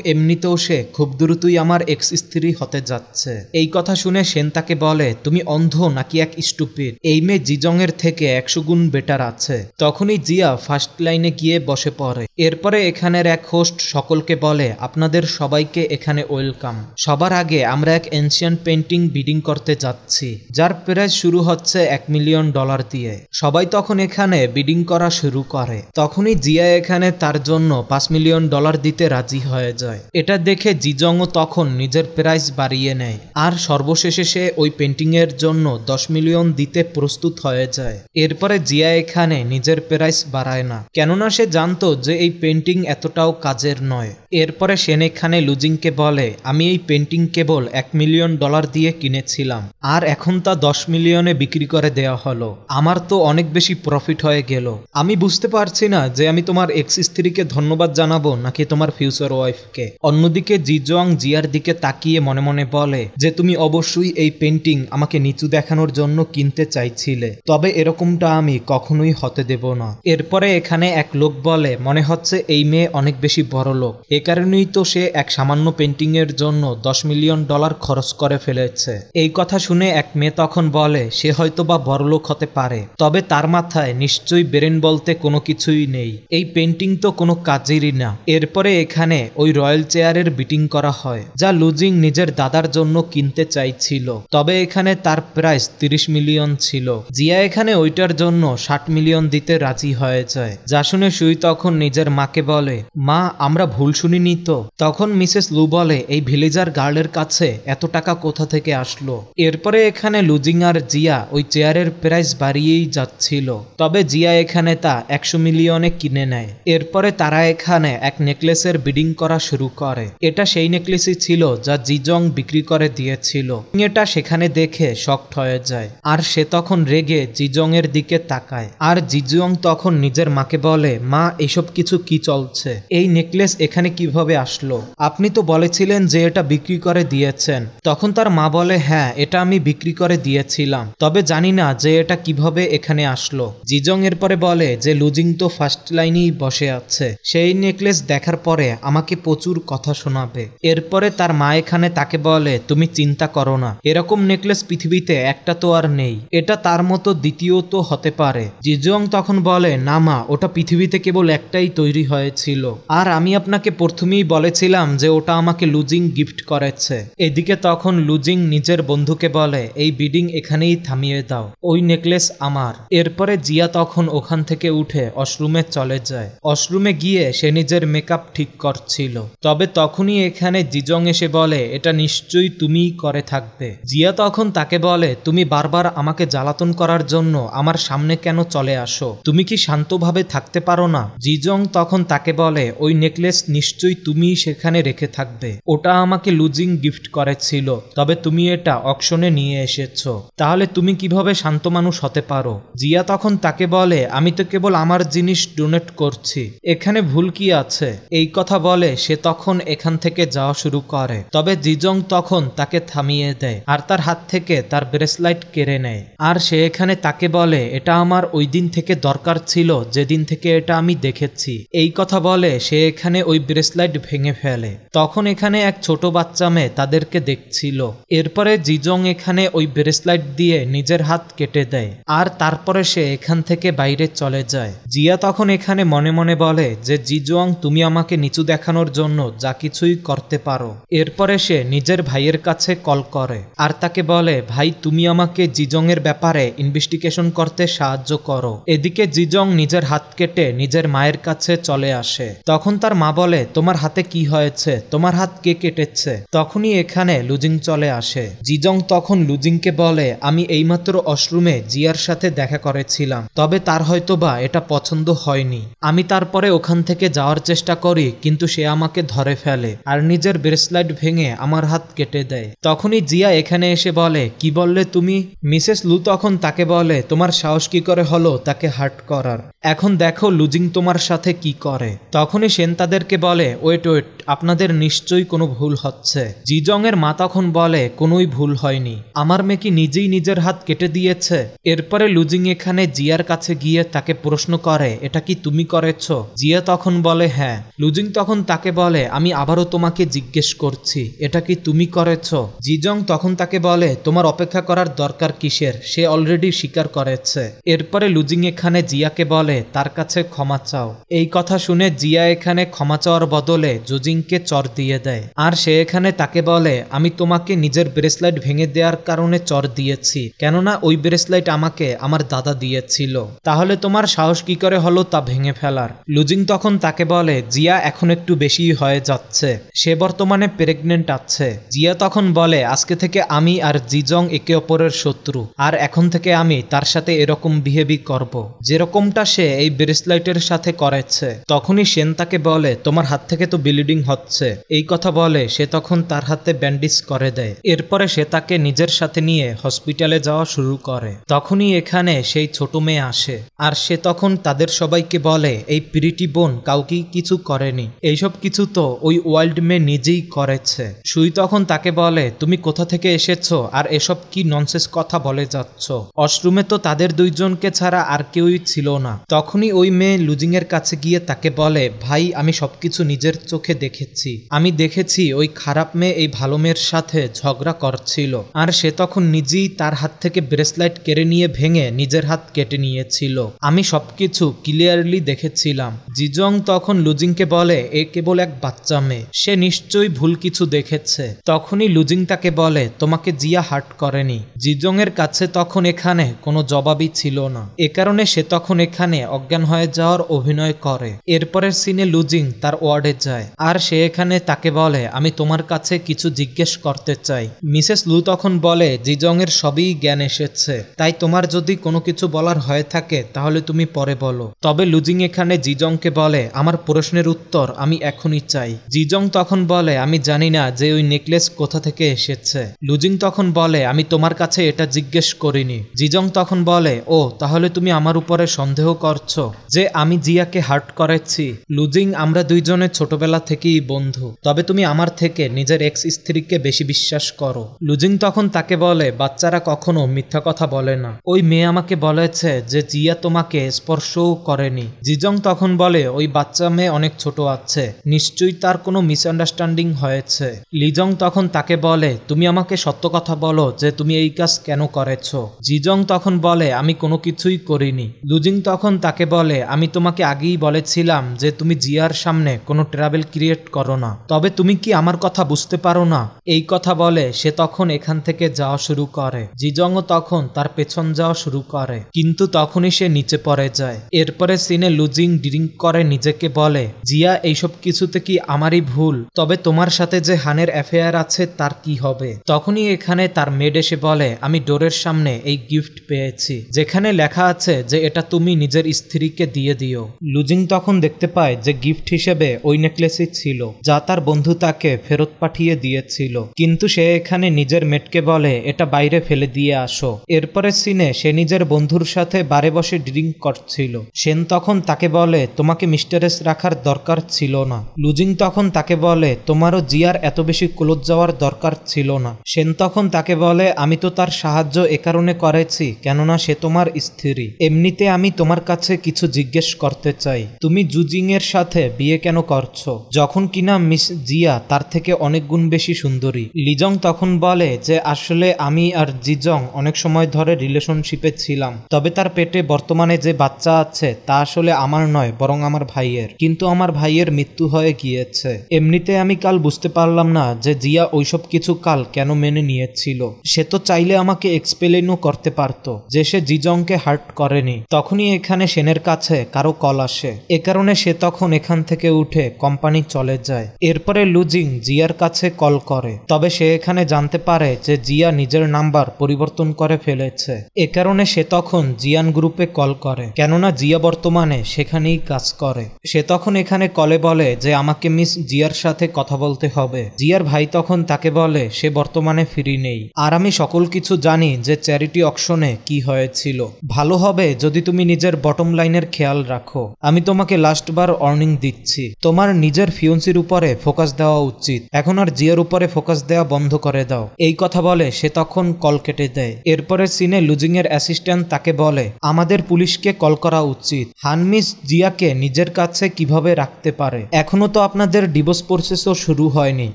এমনিতেও সে খুব দ্রুতই আমার এক্স স্ত্রী হতে যাচ্ছে। এই কথা শুনে সেন তাকে বলে তুমি অন্ধ নাকি এক স্টুপিড, এই মেয়ে জিজং এর থেকে 100 গুণ বেটার আছে। তখনই জিয়া ফার্স্ট লাইনে গিয়ে বসে পড়ে। এরপরে এখানের এক হোস্ট সকলকে বলে আপনাদের সবাইকে এখানে ওয়েলকাম। সবার আগে আমরা এক এনশিয়েন্ট পেন্টিং বিডিং করতে যাচ্ছি, যার প্রাইস শুরু হচ্ছে $1 মিলিয়ন দিয়ে। সবাই তখন এখানে বিডিং করা শুরু করে। তখনই জিয়া এখানে তার জন্য $5 মিলিয়ন দিতে রাজি হয়ে যায়। এটা দেখে জিজংও তখন নিজের প্রাইস বাড়িয়ে নেয় আর সর্বশেষে সে ওই পেন্টিং এর জন্য 10 মিলিয়ন দিতে প্রস্তুত হয়ে যায়। এরপরে জিয়া এখানে নিজের প্রাইস বাড়ায় না, কেননা সে জানতো যে এই পেন্টিং এতটাও কাজের নয়। এরপরে সেন এখানে লুজিংকে বলে, আমি এই পেন্টিং কেবল $1 মিলিয়ন দিয়ে কিনেছিলাম আর এখন তা 10 মিলিয়নে বিক্রি করে দেওয়া হলো। আমার তো অনেক বেশি প্রফিট হয়ে গেল। আমি বুঝতে পারছি না যে আমি তোমার এক্স স্ত্রীকে ধন্যবাদ জানাবো নাকি তোমার ফিউচার ওয়াইফকে। অন্যদিকে জিজং জিয়ার দিকে তাকিয়ে মনে মনে বলে যে তুমি অবশ্যই এই পেন্টিং আমাকে নিচু দেখানোর জন্য কিনতে চাইছিলে, তবে এরকমটা আমি কখনোই হতে দেব না। এরপরে এখানে এক লোক বলে, মনে হচ্ছে এই মেয়ে অনেক বেশি বড় লোক, এ কারণেই তো সে এক সামান্য পেন্টিং এর জন্য $10 মিলিয়ন খরচ করে ফেলেছে। এই কথা শুনে এক মেয়ে তখন বলে, সে হয়তো বা বড়লোক হতে পারে, তবে তার মাথায় নিশ্চয়ই ব্রেন বলতে কোনো কিছুই নেই। এই পেন্টিং তো কোনো কাজেরই না। এরপরে এখানে ওই রয়্যাল চেয়ারের বিটিং করা হয় যা লুজিং নিজের দাদার জন্য কিনতে চাইছিল, তবে এখানে তার প্রাইস 30 মিলিয়ন ছিল। জিয়া এখানে ওইটার জন্য 60 মিলিয়ন দিতে রাজি হয়ে যায়, যা শুনে সুই তখন নিজের মাকে বলে, মা আমরা ভুল শুনিনি তো? তখন মিসেস লু বলে, এই ভিলেজার গার্লের কাছে এত টাকা কোথা থেকে আসলো? এরপরে এখানে লুজিং আর জিয়া ওই চেয়ারের প্রাইস বাড়িয়েই যাচ্ছিল, তবে জিয়া এখানে তা 100 মিলিয়নে কিনে নেয়। এরপরে তারা এখানে এক নেকলেসের বিডিং করা শুরু করে। এটা সেই নেকলেসই ছিল যা জিজং বিক্রি করে দিয়েছিল। এটা সেখানে দেখে শকড হয়ে যায় আর সে তখন রেগে জিজং এর দিকে তাকায় আর জিজং তখন নিজের মাকে বলে, মা এসব কিছু কি চলছে? এই নেকলেস এখানে কিভাবে আসলো? আপনি তো বলেছিলেন যে এটা বিক্রি করে দিয়েছেন। তখন তার মা বলে, হ্যাঁ এটা আমি বিক্রি করে দিয়েছিলাম, তবে জানি না যে এটা কিভাবে এখানে আসলো। জিজং এরপরে বলে যে লুজিং তো ফার্স্ট লাইনেই বসে আছে, সেই নেকলেস দেখার পরে আমাকে প্রচুর কথা শোনাবে। এরপরে তার মা এখানে তাকে বলে, তুমি চিন্তা করো না, এরকম নেকলেস পৃথিবীতে একটা তো আর নেই, এটা তার মতো দ্বিতীয় তো হতে পারে। জিজং তখন বলে, না মা, ওটা পৃথিবীতে কেবল একটাই তৈরি হয়েছিল আর আমি আপনাকে প্রথমেই বলেছিলাম যে ওটা আমাকে লুজিং গিফট করেছে। এদিকে তখন লুজিং নিজের বন্ধুকে বলে, এই বিডিং এখানেই থামিয়ে দাও, ওই নেকলেস আমার। এরপরে জিয়া তখন ওখান থেকে উঠে ওয়াশরুমে চলে যায়। ওয়াশরুমে গিয়ে সে নিজের মেকআপ ঠিক করছিল, তবে তখনই এখানে জিজং এসে বলে, এটা নিশ্চয়ই তুমিই করে থাকবে। জিয়া তখন তাকে বলে, তুমি বারবার আমাকে জ্বালাতন করার জন্য আমার সামনে কেন চলে আসো? তুমি কি শান্তভাবে থাকতে পারো না? জিজং তখন তাকে বলে, ওই নেকলেস নিশ্চয়ই তুমি সেখানে রেখে থাকবে, ওটা আমাকে লুজিং গিফট করেছিল, তবে তুমি এটা অকশনে নিয়ে এসেছো, তাহলে তুমি কিভাবে শান্ত মানুষ হতে পারো? জিয়া তখন তাকে বলে, আমি তো কেবল আমার জিনিস ডোনেট করছি, এখানে ভুল কি আছে? এই কথা বলে সে তখন এখান থেকে যাওয়া শুরু করে, তবে জিজং তখন তাকে থামিয়ে দেয় আর তার হাত থেকে তার ব্রেসলাইট কেড়ে নেয় আর সে এখানে তাকে বলে, এটা আমার ওই দিন থেকে দরকার ছিল যেদিন থেকে এটা আমি দেখেছি। এই কথা বলে সে এখানে ওই ব্রেসলাইট ভেঙে ফেলে। তখন এখানে এক ছোট বাচ্চা মেয়ে তাদেরকে দেখছিল। এরপরে জিজং এখানে ওই ব্রেসলাইট দিয়ে নিজের হাত কেটে দেয় আর তারপরে সে এখান থেকে বাইরে চলে যায়। জিয়া তখন এখানে মনে মনে বলে যে জিজং তুমি আমাকে নিচু দেখানোর জন্য যা কিছুই করতে পারো। এরপরে সে নিজের ভাইয়ের কাছে কল করে আর তাকে বলে, ভাই তুমি আমাকে জিজং এর ব্যাপারে ইনভেস্টিগেশন করতে সাহায্য করো। এদিকে জিজং নিজের হাত কেটে নিজের মায়ের কাছে চলে আসে। তখন তার মা বলে, তোমার হাতে কি হয়েছে? তোমার হাত কে কেটেছে? তখনই এখানে লুজিং চলে আসে। জিজং তখন লুজিংকে বলে, আমি এইমাত্র ওয়াশরুমে জিয়ার সাথে দেখা করেছিলাম, তবে তার হয়তোবা এটা পছন্দ হয়নি। আমি তারপরে ওখান থেকে যাওয়ার চেষ্টা করি, কিন্তু সে আমাকে ধরে ফেলে আর নিজের ব্রেসলাইট ভেঙে আমার হাত কেটে দেয়। তখনই জিয়া এখানে এসে বলে, কি বললে তুমি? মিসেস লু তখন তাকে বলে, তোমার সাহস কি করে হলো তাকে হার্ট করার? এখন দেখো লুজিং তোমার সাথে কি করে। তখনই সেন তাদেরকে বলে, ওয়েট ওয়েট, আপনাদের নিশ্চয়ই কোনো ভুল হচ্ছে। জিজং এর মা তখন বলে, কোনোই ভুল হয়নি, আমার মেয়ে কি নিজেই নিজের হাত কেটে দিয়েছে। এরপরে লুজিং এখানে জিয়ার কাছে গিয়ে তাকে প্রশ্ন করে, এটা কি তুমি করেছ? জিয়া তখন বলে, হ্যাঁ। লুজিং তখন তাকে বলে, আমি আবারও তোমাকে জিজ্ঞেস করছি, এটা কি তুমি করেছ? জিজং তখন তাকে বলে, তোমার অপেক্ষা করার দরকার কিসের, সে অলরেডি স্বীকার করেছে। এরপরে লুজিং এখানে জিয়াকে বলে, বলে তার কাছে ক্ষমা চাও। এই কথা শুনে জিয়া এখানে ক্ষমা চাওয়ার বদলে জুজিংকে চর দিয়ে দেয়। আর সে এখানে তাকে বলে, আমি তোমাকে নিজের ব্রেসলাইট ভেঙে দেওয়ার কারণে চর দিয়েছি, কেননা ওই ব্রেসলাইট আমাকে আমার দাদা দিয়েছিল। তাহলে তোমার সাহস কি করে হলো তা ভেঙে ফেলার? লুজিং তখন তাকে বলে, জিয়া এখন একটু বেশি হয়ে যাচ্ছে, সে বর্তমানে প্রেগনেন্ট আছে। জিয়া তখন বলে, আজকে থেকে আমি আর জিজং একে অপরের শত্রু, আর এখন থেকে আমি তার সাথে এরকম বিহেভি করব যেরকমটা সে এই ব্রেসলাইটের সাথে করেছে। তখনই সেন তাকে বলে, তোমার হাত থেকে তো ব্লিডিং হচ্ছে। এই কথা বলে সে তখন তার হাতে ব্যান্ডেজ করে দেয়। এরপরে সে তাকে নিজের সাথে নিয়ে হসপিটালে যাওয়া শুরু করে। তখনই এখানে সেই ছোট মেয়ে আসে, আর সে তখন তাদের সবাইকে বলে, এই প্রিটি বোন কাউকেই কিছু করেনি, এইসব কিছু তো ওই ওয়াইল্ড মেয়ে নিজেই করেছে। সুই তখন তাকে বলে, তুমি কোথা থেকে এসেছো আর এসব কি ননসেন্স কথা বলে যাচ্ছ? ওয়াশরুমে তো তাদের দুইজনকে ছাড়া আর কেউই ছিল না। তখনই ওই মেয়ে লুজিং এর কাছে গিয়ে তাকে বলে, ভাই আমি সবকিছু নিজের চোখে দেখেছি, আমি দেখেছি ওই খারাপ মেয়ে এই ভালো মেয়ের সাথে ঝগড়া করছিল, আর সে তখন নিজেই তার হাত থেকে ব্রেসলাইট কেড়ে নিয়ে ভেঙে নিজের হাত কেটে নিয়েছিল। আমি সবকিছু ক্লিয়ারলি দেখেছিলাম। জিজং তখন লুজিংকে বলে, এ কেবল এক বাচ্চা মেয়ে, সে নিশ্চয়ই ভুল কিছু দেখেছে। তখনই লুজিং তাকে বলে, তোমাকে জিয়া হার্ট করেনি। জিজং এর কাছে তখন এখানে কোনো জবাবই ছিল না, এ কারণে সে তখন এখানে অজ্ঞান হয়ে যাওয়ার অভিনয় করে। এরপরের সিনে লুজিং তার ওয়ার্ডে যায়, আর সে এখানে তাকে বলে, আমি তোমার কাছে কিছু জিজ্ঞেস করতে চাই। মিসেস লু তখন বলে, জিজং এর সবই জ্ঞান এসেছে, তাই তোমার যদি কোনো কিছু বলার হয়ে থাকে তাহলে তুমি পরে বলো। তবে লুজিং এখানে জিজংকে বলে, আমার প্রশ্নের উত্তর আমি এখনই চাই। জিজং তখন বলে, আমি জানি না যে ওই নেকলেস কোথা থেকে এসেছে। লুজিং তখন বলে, আমি তোমার কাছে এটা জিজ্ঞেস করিনি। জিজং তখন বলে, ও তাহলে তুমি আমার উপরে সন্দেহ করছো যে আমি জিয়াকে হার্ট করেছি? লুজিং, আমরা দুইজনে ছোটবেলা থেকেই বন্ধু, তবে তুমি আমার থেকে নিজের এক্স স্ত্রীকে বেশি বিশ্বাস করো। লুজিং তখন তাকে বলে, বাচ্চারা কখনো মিথ্যা কথা বলে না, ওই মেয়ে আমাকে বলেছে যে জিয়া তোমাকে স্পর্শও করেনি। জিজং তখন বলে, ওই বাচ্চা মেয়ে অনেক ছোট আছে, নিশ্চয়ই তার কোনো মিসআন্ডারস্ট্যান্ডিং হয়েছে। লিজং তখন তাকে বলে, তুমি আমাকে সত্য কথা বলো যে তুমি এই কাজ কেন করেছো? জিজং তখন বলে, আমি কোনো কিছুই করিনি। লুজিং তখন তাকে বলে, আমি তোমাকে আগেই বলেছিলাম যে তুমি জিয়ার সামনে কোনো ট্রাবেল ক্রিয়েট করো না, তবে তুমি কি আমার কথা বুঝতে পারো না? এই কথা বলে সে তখন এখান থেকে যাওয়া শুরু করে। জিজংও তখন তার পেছন যাওয়া শুরু করে, কিন্তু তখনই সে নিচে পড়ে যায়। এরপরে সিনে লুজিং ড্রিঙ্ক করে নিজেকে বলে, জিয়া এইসব কিছুতে কি আমারই ভুল? তবে তোমার সাথে যে হানের অ্যাফেয়ার আছে তার কি হবে? তখনই এখানে তার মেড এসে বলে, আমি ডোরের সামনে এই গিফট পেয়েছি, যেখানে লেখা আছে যে এটা তুমি নিজের স্ত্রীকে দিয়ে দিও। লুজিং তখন দেখতে পায় যে গিফট হিসেবে ওই নেকলেসই ছিল, যা তার বন্ধু তাকে ফেরত পাঠিয়ে দিয়েছিল, কিন্তু সে এখানে নিজের মেটকে বলে, এটা বাইরে ফেলে দিয়ে আসো। এরপরে সিনে সে নিজের বন্ধুর সাথে বারে বসে ড্রিঙ্ক করছিল। সেন তখন তাকে বলে, তোমাকে মিস্টারেস রাখার দরকার ছিল না। লুজিং তখন তাকে বলে, তোমারও জিয়ার এত বেশি ক্লোজ যাওয়ার দরকার ছিল না। সেন তখন তাকে বলে, আমি তো তার সাহায্য এ কারণে করেছি কেননা সে তোমার স্ত্রী। এমনিতে আমি তোমার কাছে কিছু জিজ্ঞেস করতে চাই, তুমি জুজিং এর সাথে বিয়ে কেন করছো, যখন কিনা মিস জিয়া তার থেকে অনেক গুণ বেশি সুন্দরী? লিজং তখন বলে যে আসলে আমি আর জিজং অনেক সময় ধরে রিলেশনশিপে ছিলাম, তবে তার পেটে বর্তমানে যে বাচ্চা আছে তা আসলে আমার নয় বরং আমার ভাইয়ের, কিন্তু আমার ভাইয়ের মৃত্যু হয়ে গিয়েছে। এমনিতে আমি কাল বুঝতে পারলাম না যে জিয়া ওইসব কিছু কাল কেন মেনে নিয়েছিল। সে তো চাইলে আমাকে এক্সপ্লেনও করতে পারতো যে সে জিজংকে হার্ট করেনি। তখনই এখানে সেনের কাছে কারো কল আসে, এ কারণে সে তখন এখান থেকে উঠে কোম্পানি চলে যায়। এরপরে লুজিং জিয়ার কাছে কল করে, তবে সে এখানে জানতে পারে যে জিয়া নিজের নাম্বার পরিবর্তন করে ফেলেছে। এ কারণে সে তখন জিয়ান গ্রুপে কল করে, কেননা জিয়া বর্তমানে সেখানেই কাজ করে। সে তখন এখানে কলে বলে যে আমাকে মিস জিয়ার সাথে কথা বলতে হবে। জিয়ার ভাই তখন তাকে বলে সে বর্তমানে ফ্রি নেই, আর আমি সকল কিছু জানি যে চ্যারিটি অকশনে কি হয়েছিল। ভালো হবে যদি তুমি নিজের বটম লাইনের খেয়াল রাখো। আমি তোমাকে লাস্টবার ওয়ার্নিং দিচ্ছি, তোমার নিজের ফিয়ন্সির উপরে ফোকাস দেওয়া উচিত, এখন আর জিয়ার উপরে ফোকাস দেওয়া বন্ধ করে দাও। এই কথা বলে সে তখন কল কেটে দেয়। এরপরে সিনে লুজিং এর অ্যাসিস্ট্যান্ট তাকে বলে, আমাদের পুলিশকে কল করা উচিত, হানমিস জিয়াকে নিজের কাছে কিভাবে রাখতে পারে। এখনো তো আপনাদের ডিভোর্স প্রসেসও শুরু হয়নি,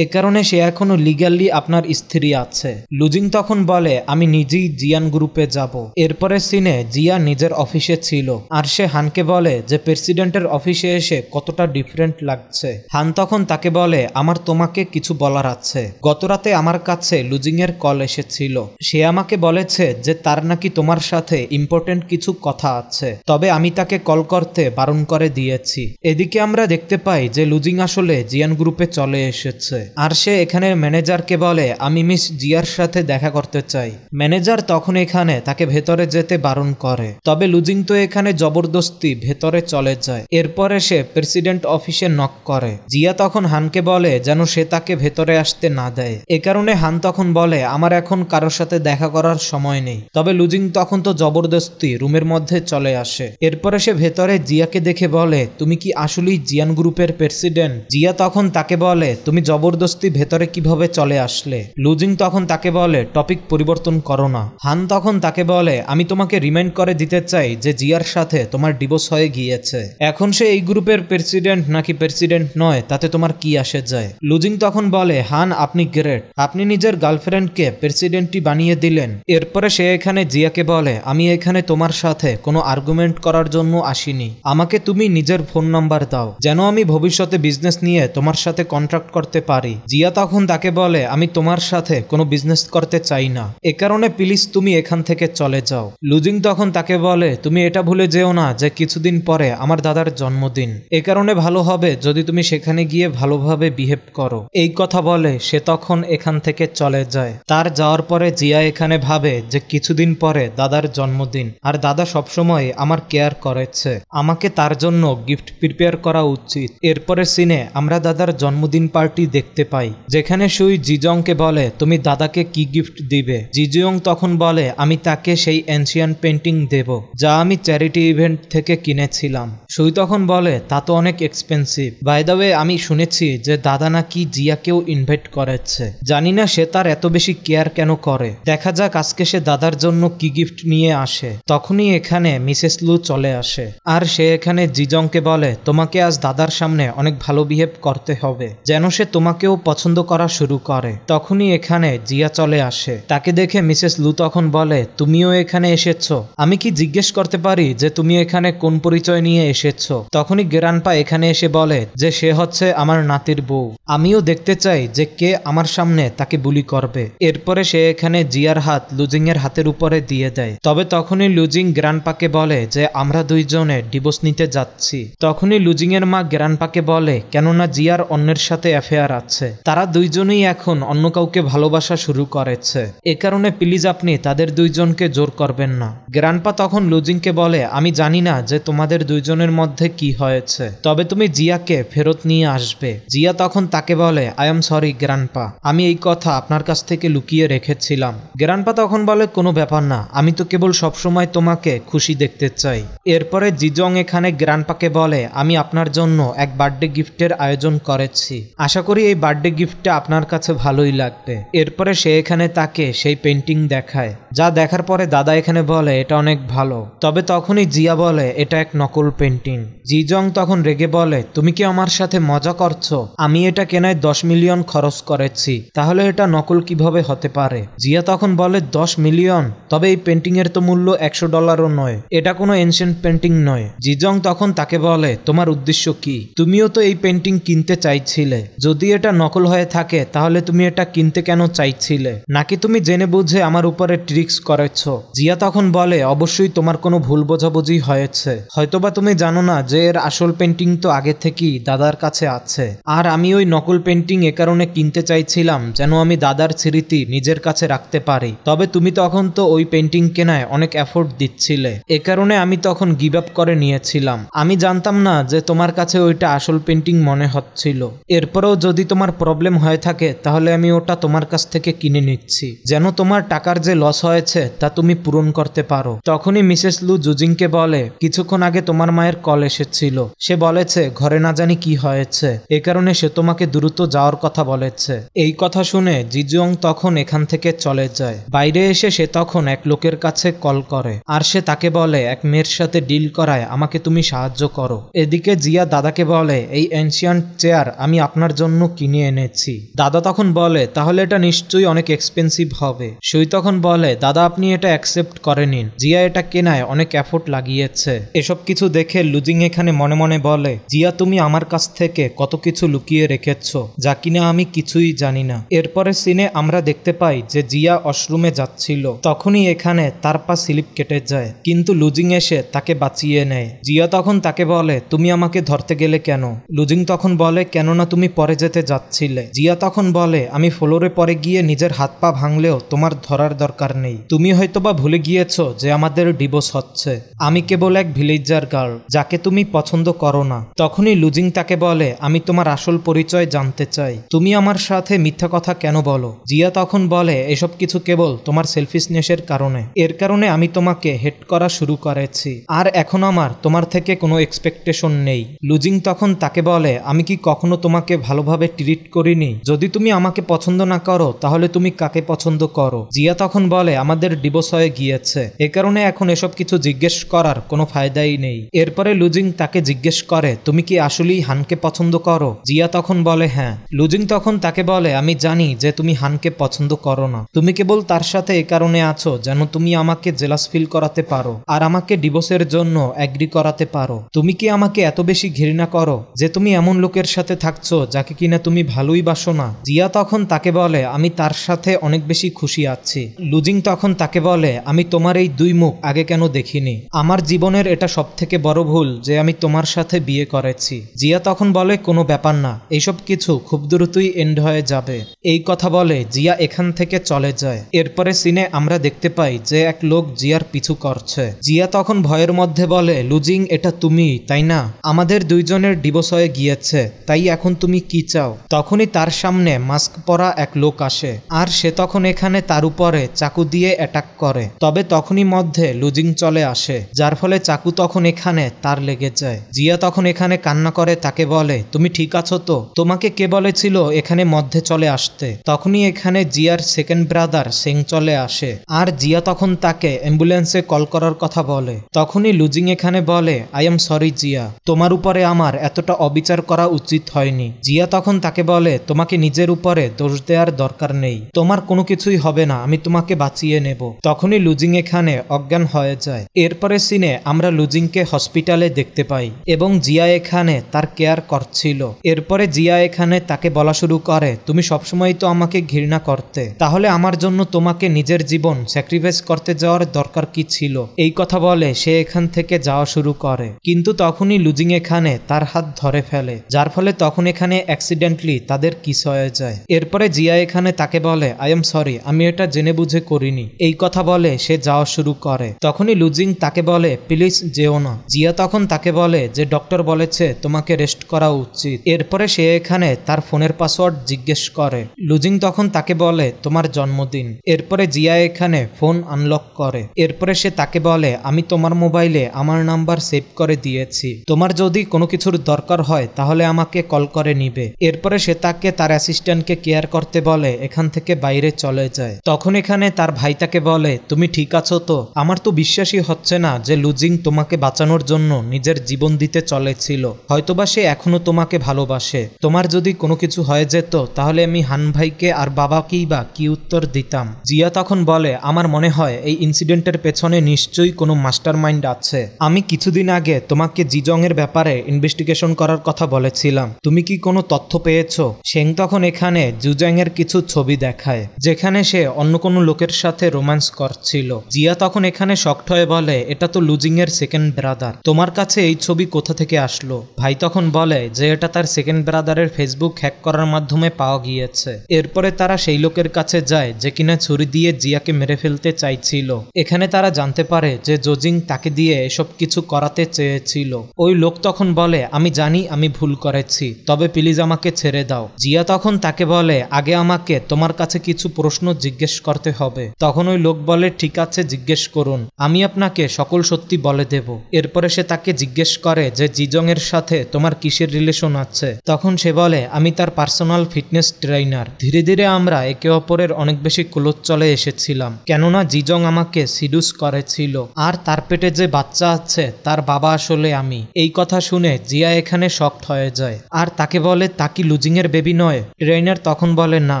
এ কারণে সে এখনো লিগ্যালি আপনার স্ত্রী আছে। লুজিং তখন বলে, আমি নিজেই জিয়ান গ্রুপে যাব। এরপরে সিনে জিয়া নিজের অফিসে ছিল, ছিল। আর সে হানকে বলে যে প্রেসিডেন্টের অফিসে এসে কতটা ডিফারেন্ট লাগছে। হান তখন তাকে বলে আমার তোমাকে কিছু বলার আছে। গতরাতে আমার কাছে লুজিং এর কল এসেছিল। সে আমাকে বলেছে যে তার নাকি তোমার সাথে ইম্পর্টেন্ট কিছু কথা আছে, তবে আমি তাকে কল করতে বারণ করে দিয়েছি। এদিকে আমরা দেখতে পাই যে লুজিং আসলে জিয়ান গ্রুপে চলে এসেছে। আর সে এখানে ম্যানেজারকে বলে আমি মিস জিয়ার সাথে দেখা করতে চাই। ম্যানেজার তখন এখানে তাকে ভেতরে যেতে বারণ করে, তবে লুজিং তো এখানে জবরদস্তি ভেতরে চলে যায়। এরপরে সে প্রেসিডেন্ট অফিসে নক করে। জিয়া তখন হানকে বলে যেন সে তাকে ভেতরে আসতে না দেয়। এ কারণে হান তখন বলে আমার এখন কারোর সাথে দেখা করার সময় নেই। তবে লুজিং তখন তো জবরদস্তি রুমের মধ্যে চলে আসে। এরপরে সে ভেতরে জিয়াকে দেখে বলে তুমি কি আসলেই জিয়ান গ্রুপের প্রেসিডেন্ট? জিয়া তখন তাকে বলে তুমি জবরদস্তি ভেতরে কিভাবে চলে আসলে? লুজিং তখন তাকে বলে টপিক পরিবর্তন করো না। হান তখন তাকে বলে আমি তোমাকে রিমাইন্ড করে দিতে চাই যে জিয়ার সাথে তোমার ডিভোর্স হয়ে গিয়েছে। এখন সে এই গ্রুপের প্রেসিডেন্ট নাকি প্রেসিডেন্ট নয় তাতে তোমার কি আসে যায়? লুজিং তখন বলে হান আপনি গ্রেট, আপনি নিজের গার্লফ্রেন্ডকে প্রেসিডেন্টই বানিয়ে দিলেন। এরপরে সে এখানে জিয়াকে বলে আমি এখানে তোমার সাথে কোনো আর্গুমেন্ট করার জন্য আসিনি। আমাকে তুমি নিজের ফোন নাম্বার দাও যেন আমি ভবিষ্যতে বিজনেস নিয়ে তোমার সাথে কন্ট্রাক্ট করতে পারি। জিয়া তখন তাকে বলে আমি তোমার সাথে কোনো বিজনেস করতে চাই না, এ কারণে প্লিজ তুমি এখান থেকে চলে যাও। লুজিং তখন তাকে বলে তুমি এটা ভুলে যেও না যে কিছুদিন পরে আমার দাদার জন্মদিন, এ কারণে ভালো হবে যদি তুমি সেখানে গিয়ে ভালোভাবে বিহেভ করো। এই কথা বলে সে তখন এখান থেকে চলে যায়। তার যাওয়ার পরে জিয়া এখানে ভাবে যে কিছুদিন পরে দাদার জন্মদিন, আর দাদা সবসময় আমার কেয়ার করেছে, আমাকে তার জন্য গিফট প্রিপেয়ার করা উচিত। এরপরে সিনে আমরা দাদার জন্মদিন পার্টি দেখতে পাই, যেখানে সুই জিজংকে বলে তুমি দাদাকে কি গিফট দিবে? জিজং তখন বলে আমি তাকে সেই এনশিয়ান পেন্টিং দেব যা আমি চ্যারিটি ইভেন্ট থেকে কিনেছিলাম। সুই তখন বলে তা তো অনেক এক্সপেন্সিভ। বাই দ্য ওয়ে আমি শুনেছি যে দাদা নাকি জিয়াকেও ইনভাইট করেছে, জানি না সে তার এত বেশি কেয়ার কেন করে। দেখা যাক আজকে সে দাদার জন্য কি গিফট নিয়ে আসে। তখনই এখানে মিসেস লু চলে আসে, আর সে এখানে জিজংকে বলে তোমাকে আজ দাদার সামনে অনেক ভালো বিহেভ করতে হবে যেন সে তোমাকেও পছন্দ করা শুরু করে। তখনই এখানে জিয়া চলে আসে। তাকে দেখে মিসেস লু তখন বলে তুমিও এখানে এসেছো, আমি কি জিজ্ঞেস করতে পারি যে তুমি এখানে কোন পরিচয় নিয়ে এসেছো? তখনই গ্রান্ডপা এখানে এসে বলে যে সে হচ্ছে আমার নাতির বউ, আমিও দেখতে চাই যে কে আমার সামনে তাকে বুলি করবে। এরপরে সে এখানে জিয়ার হাত লুজিং এর হাতের উপরে দিয়ে দেয়। তবে তখনই লুজিং গ্রান্ডপাকে বলে যে আমরা দুইজনে ডিভোর্স নিতে যাচ্ছি। তখনই লুজিং এর মা গ্রান্ডপাকে বলে কেননা জিয়ার অন্যের সাথে অ্যাফেয়ার আছে, তারা দুইজনেই এখন অন্য কাউকে ভালোবাসা শুরু করেছে, এ কারণে প্লিজ আপনি তাদের দুইজনকে জোর করবেন না। গ্রান্ডপা তখন লুজিংকে বলে আমি জানি না যে তোমাদের দুইজনের মধ্যে কি হয়েছে, তবে তুমি জিয়াকে ফেরত নিয়ে আসবে। জিয়া তখন তাকে বলে আই এম সরি গ্রান্ডপা, আমি এই কথা আপনার কাছ থেকে লুকিয়ে রেখেছিলাম। গ্রান্ডপা তখন বলে কোনো ব্যাপার না, আমি তো কেবল সবসময় তোমাকে খুশি দেখতে চাই। এরপরে জিজং এখানে গ্রান্ডপাকে বলে আমি আপনার জন্য এক বার্থডে গিফটের আয়োজন করেছি, আশা করি এই বার্থডে গিফটটা আপনার কাছে ভালোই লাগবে। এরপরে সে এখানে তাকে সেই পেন্টিং দেখায়, যা দেখার পরে দাদা এখানে বলে এটা অনেক ভালো। তবে তখনই জিয়া বলে এটা এক নকল পেন্টিং। জিজং তখন রেগে বলে তুমি কি আমার সাথে মজা করছো? আমি এটা কেনায় 10 মিলিয়ন খরচ করেছি, তাহলে এটা নকল কিভাবে হতে পারে? জিয়া তখন বলে 10 মিলিয়ন? তবে এই পেন্টিং এর তো মূল্য $100ও নয়, এটা কোনো এনশিয়েন্ট পেন্টিং নয়। জিজং তখন তাকে বলে তোমার উদ্দেশ্য কি? তুমিও তো এই পেন্টিং কিনতে চাইছিলে, যদি এটা নকল হয়ে থাকে তাহলে তুমি এটা কিনতে কেন চাইছিলে? নাকি তুমি জেনে বুঝে আমার উপরে ট্রিক্স করেছো? জিয়া তখন বলে অবশ্যই তোমার কোনো ভুল বোঝাবুঝি হয়েছে, হয়তোবা তুমি জানো না যে এর আসল পেন্টিং তো আগে থেকেই দাদার কাছে আছে, আর আমি ওই নকল পেন্টিং এ কারণে কিনতে চাইছিলাম যেন আমি দাদার স্মৃতি নিজের কাছে রাখতে পারি। তবে তুমি তখন তো ওই পেন্টিং কেনায় অনেক এফোর্ট দিচ্ছিলে, এ কারণে আমি তখন গিভ আপ করে নিয়েছিলাম। আমি জানতাম না যে তোমার কাছে ওইটা আসল পেন্টিং মনে হচ্ছিল। এরপরেও যদি তোমার প্রবলেম হয়ে থাকে তাহলে আমি ওটা তোমার কাছ থেকে কিনে নিচ্ছি যেন তোমার টাকার যে লস হয়েছে তা তুমি পূরণ করতে পারো। তখনই মিসেস লু জুজিংকে বলে কিছুক্ষণ আগে তোমার মায়ের কল এসেছিল, সে বলেছে ঘরে না জানি কি হয়েছে, এ কারণে সে তোমাকে দ্রুত যাওয়ার কথা বলেছে। এই কথা শুনে জিজুং তখন এখান থেকে চলে যায়। বাইরে এসে সে তখন এক লোকের কাছে কল করে, আর সে তাকে বলে এক মেয়ের সাথে ডিল করায় আমাকে তুমি সাহায্য করো। এদিকে জিয়া দাদাকে বলে এই এনশিয়ান্ট চেয়ার আমি আপনার জন্য কিনে এনেছি। দাদা তখন বলে তাহলে এটা নিশ্চয়ই অনেক এক্সপেন্সিভ হবে। সুই তখন বলে দাদা আপনি এটা অ্যাকসেপ্ট করে নিন, জিয়া এটা কেনায় অনেক এফোর্ট এফোর্ট লাগিয়েছে। এসব কিছু দেখে লুজিং এখানে মনে মনে বলে, জিয়া তুমি আমার কাছ থেকে কত কিছু লুকিয়ে রেখেছ যা কিনা আমি কিছুই জানি না। এরপরে সিনে আমরা দেখতে পাই যে জিয়া ওয়াশরুমে যাচ্ছিল, তখনই এখানে তার পা স্লিপ কেটে যায়, কিন্তু লুজিং এসে তাকে বাঁচিয়ে নেয়। জিয়া তখন তাকে বলে, তুমি আমাকে ধরতে গেলে কেন? লুজিং তখন বলে, কেননা তুমি পরে যেতে যাচ্ছিলে। জিয়া তখন বলে, আমি ফ্লোরে পরে গিয়ে নিজের হাত পা ভাঙলেও তোমার ধরার দরকার নেই। তুমি হয়তোবা ভুলে গিয়েছো যে আমাদের ডিভোর্স হচ্ছে। আমি কেবল এক ভিলেজার গার্ল যাকে তুমি পছন্দ করো না। তখনই লুজিং তাকে বলে, আমি তোমার আসল পরিচয় জানতে চাই। তুমি আমার সাথে মিথ্যা কথা কেন বলো? জিয়া তখন বলে, এসব কিছু কেবল তোমার সেলফিশনেসের কারণে। এর কারণে আমি তোমাকে হেট করা শুরু করেছি, আর এখন আমার তোমার থেকে কোনো এক্সপেকটেশন নেই। লুজিং তখন তাকে বলে, আমি কি কখনো তোমাকে ভালোভাবে ট্রিট করিনি? যদি তুমি আমাকে পছন্দ না করো তাহলে তুমি কাকে পছন্দ করো? জিয়া তখন বলে, আমাদের ডিভোর্স হয়ে গিয়েছে, এ কারণে এখন এসব কিছু জিজ্ঞেস করার কোনো ফায়দাই নেই। এরপরে লুজিং তাকে জিজ্ঞেস করে, তুমি কি আসলেই হানকে পছন্দ করো? জিয়া তখন বলে, হ্যাঁ। লুজিং তখন তাকে বলে, আমি জানি যে তুমি হানকে পছন্দ করো না, তুমি কেবল তার সাথে এ কারণে আছো যেন তুমি আমাকে জেলাস ফিল করাতে পারো আর আমাকে ডিভোর্সের জন্য এগ্রি করাতে পারো। তুমি কি আমাকে এত বেশি ঘৃণা করো যে তুমি এমন লোকের সাথে থাকছো যাকে কিনা তুমি ভালোই বাসো না? জিয়া তখন তাকে বলে, আমি তার সাথে অনেক বেশি খুশি আছি। লুজিং তখন তাকে বলে, আমি তোমার এই দুই মুখ আগে কেন দেখিনি? আমার জীবনের এটা সব থেকে বড় ভুল যে আমি তোমার সাথে বিয়ে করেছি। জিয়া তখন বলে, কোনো ব্যাপার না, এইসব কিছু খুব দ্রুতই এন্ড হয়ে যাবে। এই কথা বলে জিয়া এখান থেকে চলে যায়। এরপরে সিনে আমরা দেখতে পাই যে এক লোক জিয়ার পিছু করছে। জিয়া তখন ভয়ের মধ্যে বলে, লুজিং এটা তুমি তাই না? আমাদের দুইজনের ডিভোর্স হয়ে গিয়েছে, তাই এখন তুমি কি চাও? তখনই তার সামনে মাস্ক পরা এক লোক আসে, আর সে তখন এখানে তার উপরে চাকু দিয়ে অ্যাটাক করে। তবে তখনই মধ্যে লুজিং চলে আসে, যার ফলে চাকু তখন এখানে তার লেগে যায়। জিয়া তখন এখানে কান্না করে তাকে বলে, তুমি ঠিক আছো তো? তোমাকে কে বলেছিল এখানে মধ্যে চলে আসতে? তখনই এখানে জিয়ার সেকেন্ড ব্রাদার সেং চলে আসে, আর জিয়া তখন তাকে অ্যাম্বুলেন্সে কল করার কথা বলে। তখনই লুজিং এখানে বলে, আই এম সরি জিয়া, তোমার উপরে আমার এতটা অবিচার করা উচিত হয়নি। জিয়া তখন তাকে বলে, তোমাকে নিজের উপরে দোষ দেওয়ার দরকার নেই, তোমার কোনো কিছুই হবে না, আমি তোমাকে বাঁচিয়ে নেব। তখনই লুজিং এখানে অজ্ঞান হয়ে যায়। এরপরে সিনে আমরা লুজিংকে হসপিটালে দেখতে পাই এবং জিয়া এখানে তার কেয়ার করছিল। এরপরে জিয়া এখানে তাকে বলা শুরু করে, তুমি সবসময় তো আমাকে ঘৃণা করতে, তাহলে আমার জন্য তোমাকে নিজের জীবন স্যাক্রিফাইস করতে যাওয়ার দরকার কি ছিল? এই কথা বলে সে এখান থেকে যাওয়া শুরু করে, কিন্তু তখনই লুজিং এখানে তার হাত ধরে ফেলে, যার ফলে তখন এখানে অ্যাক্সিডেন্টলি তাদের কিস হয়ে যায়। এরপরে জিয়া এখানে তাকে বলে, আই এম সরি, আমি এটা জেনে বুঝে করিনি। এই কথা বলে সে যাওয়া শুরু করে। তখনই লুজিং তাকে বলে, প্লিজ যেও না। জিয়া তখন তাকে বলে যে ডক্টর বলেছে তোমাকে রেস্ট করা উচিত। এরপরে সে এখানে তার ফোনের পাসওয়ার্ড জিজ্ঞেস করে। লুজিং তখন তাকে বলে, তোমার জন্মদিন। এরপরে জিয়া এখানে ফোন আনলক করে। এরপরে সে তাকে বলে, আমি তোমার মোবাইলে আমার নাম্বার সেভ করে দিয়েছি, তোমার যদি কোনো কিছুর দরকার হয় তাহলে আমাকে কল করে নিবে। এরপরে সে তাকে তার অ্যাসিস্ট্যান্টকে কেয়ার করতে বলে এখান থেকে বাইরে চলে যায়। তখন এখানে তার ভাই তাকে বলে, তুমি ঠিক আছো তো? আমার তো বিশ্বাসই হচ্ছে না যে লুজিং তোমাকে বাঁচানোর জন্য নিজের জীবন দিতে চলেছিল, হয়তোবা সে এখনো তোমাকে ভালোবাসে। তোমার যদি কোনো কিছু হয়ে যেত তাহলে আমি হান ভাইকে আর বাবাকেই বা কি উত্তর দিতাম? জিয়া তখন বলে, আমার মনে হয় এই ইনসিডেন্টের পেছনে নিশ্চয়ই কোনো মাস্টার মাইন্ড আছে। আমি কিছুদিন আগে তোমাকে জিজং এর ব্যাপারে ইনভেস্টিগেশন করার কথা বলেছিলাম, তুমি কি কোনো তথ্য পেয়েছো? সেং তখন এখানে জুজাং এর কিছু ছবি দেখায় যেখানে সে অন্য কোনো লোকের সাথে রোম্যান্স করছিল। জিয়া তখন এখানে শকড হয়ে বলে, এটা তো লুজিং এর সেকেন্ড ব্রাদার, তোমার কাছে এই ছবি কোথা থেকে আসলো? ভাই তখন বলে যে এটা তার সেকেন্ড ব্রাদারের ফেসবুক হ্যাক করার মাধ্যমে পাওয়া গিয়েছে। এরপরে তারা সেই লোকের কাছে যায় যে কিনা ছুরি দিয়ে জিয়াকে মেরে ফেলতে চাইছিল। এখানে তারা জানতে পারে যে জোজিং তাকে দিয়ে এসব কিছু করাতে চেয়েছিল। ওই লোক তখন বলে, আমি জানি আমি ভুল করেছি, তবে প্লিজ আমাকে ছেড়ে দাও। জিয়া তখন তাকে বলে, আগে আমাকে তোমার কাছে কিছু প্রশ্ন জিজ্ঞেস করতে হবে। তখন ওই লোক বলে, ঠিক আছে জিজ্ঞেস করুন, আমি আপনাকে সকল সত্যি বলে দেব। এরপরে সে তাকে জিজ্ঞেস করে যে জিজং এর সাথে তোমার কিসের রিলেশন আছে? তখন সে বলে, আমি তার পার্সোনাল ফিটনেস ট্রেইনার। ধীরে ধীরে আমরা একে অপরের অনেক বেশি ক্লোজ চলে এসেছিলাম, কেননা জিজং আমাকে সিডুস করেছিল, আর তার পেটে যে বাচ্চা আছে তার বাবা আসলে আমি। এই কথা শুনে জিয়া এখানে শকড হয়ে যায় আর তাকে বলে, তা কি লুজিং এর বেবি নয়? ট্রেইনার তখন বলে, না,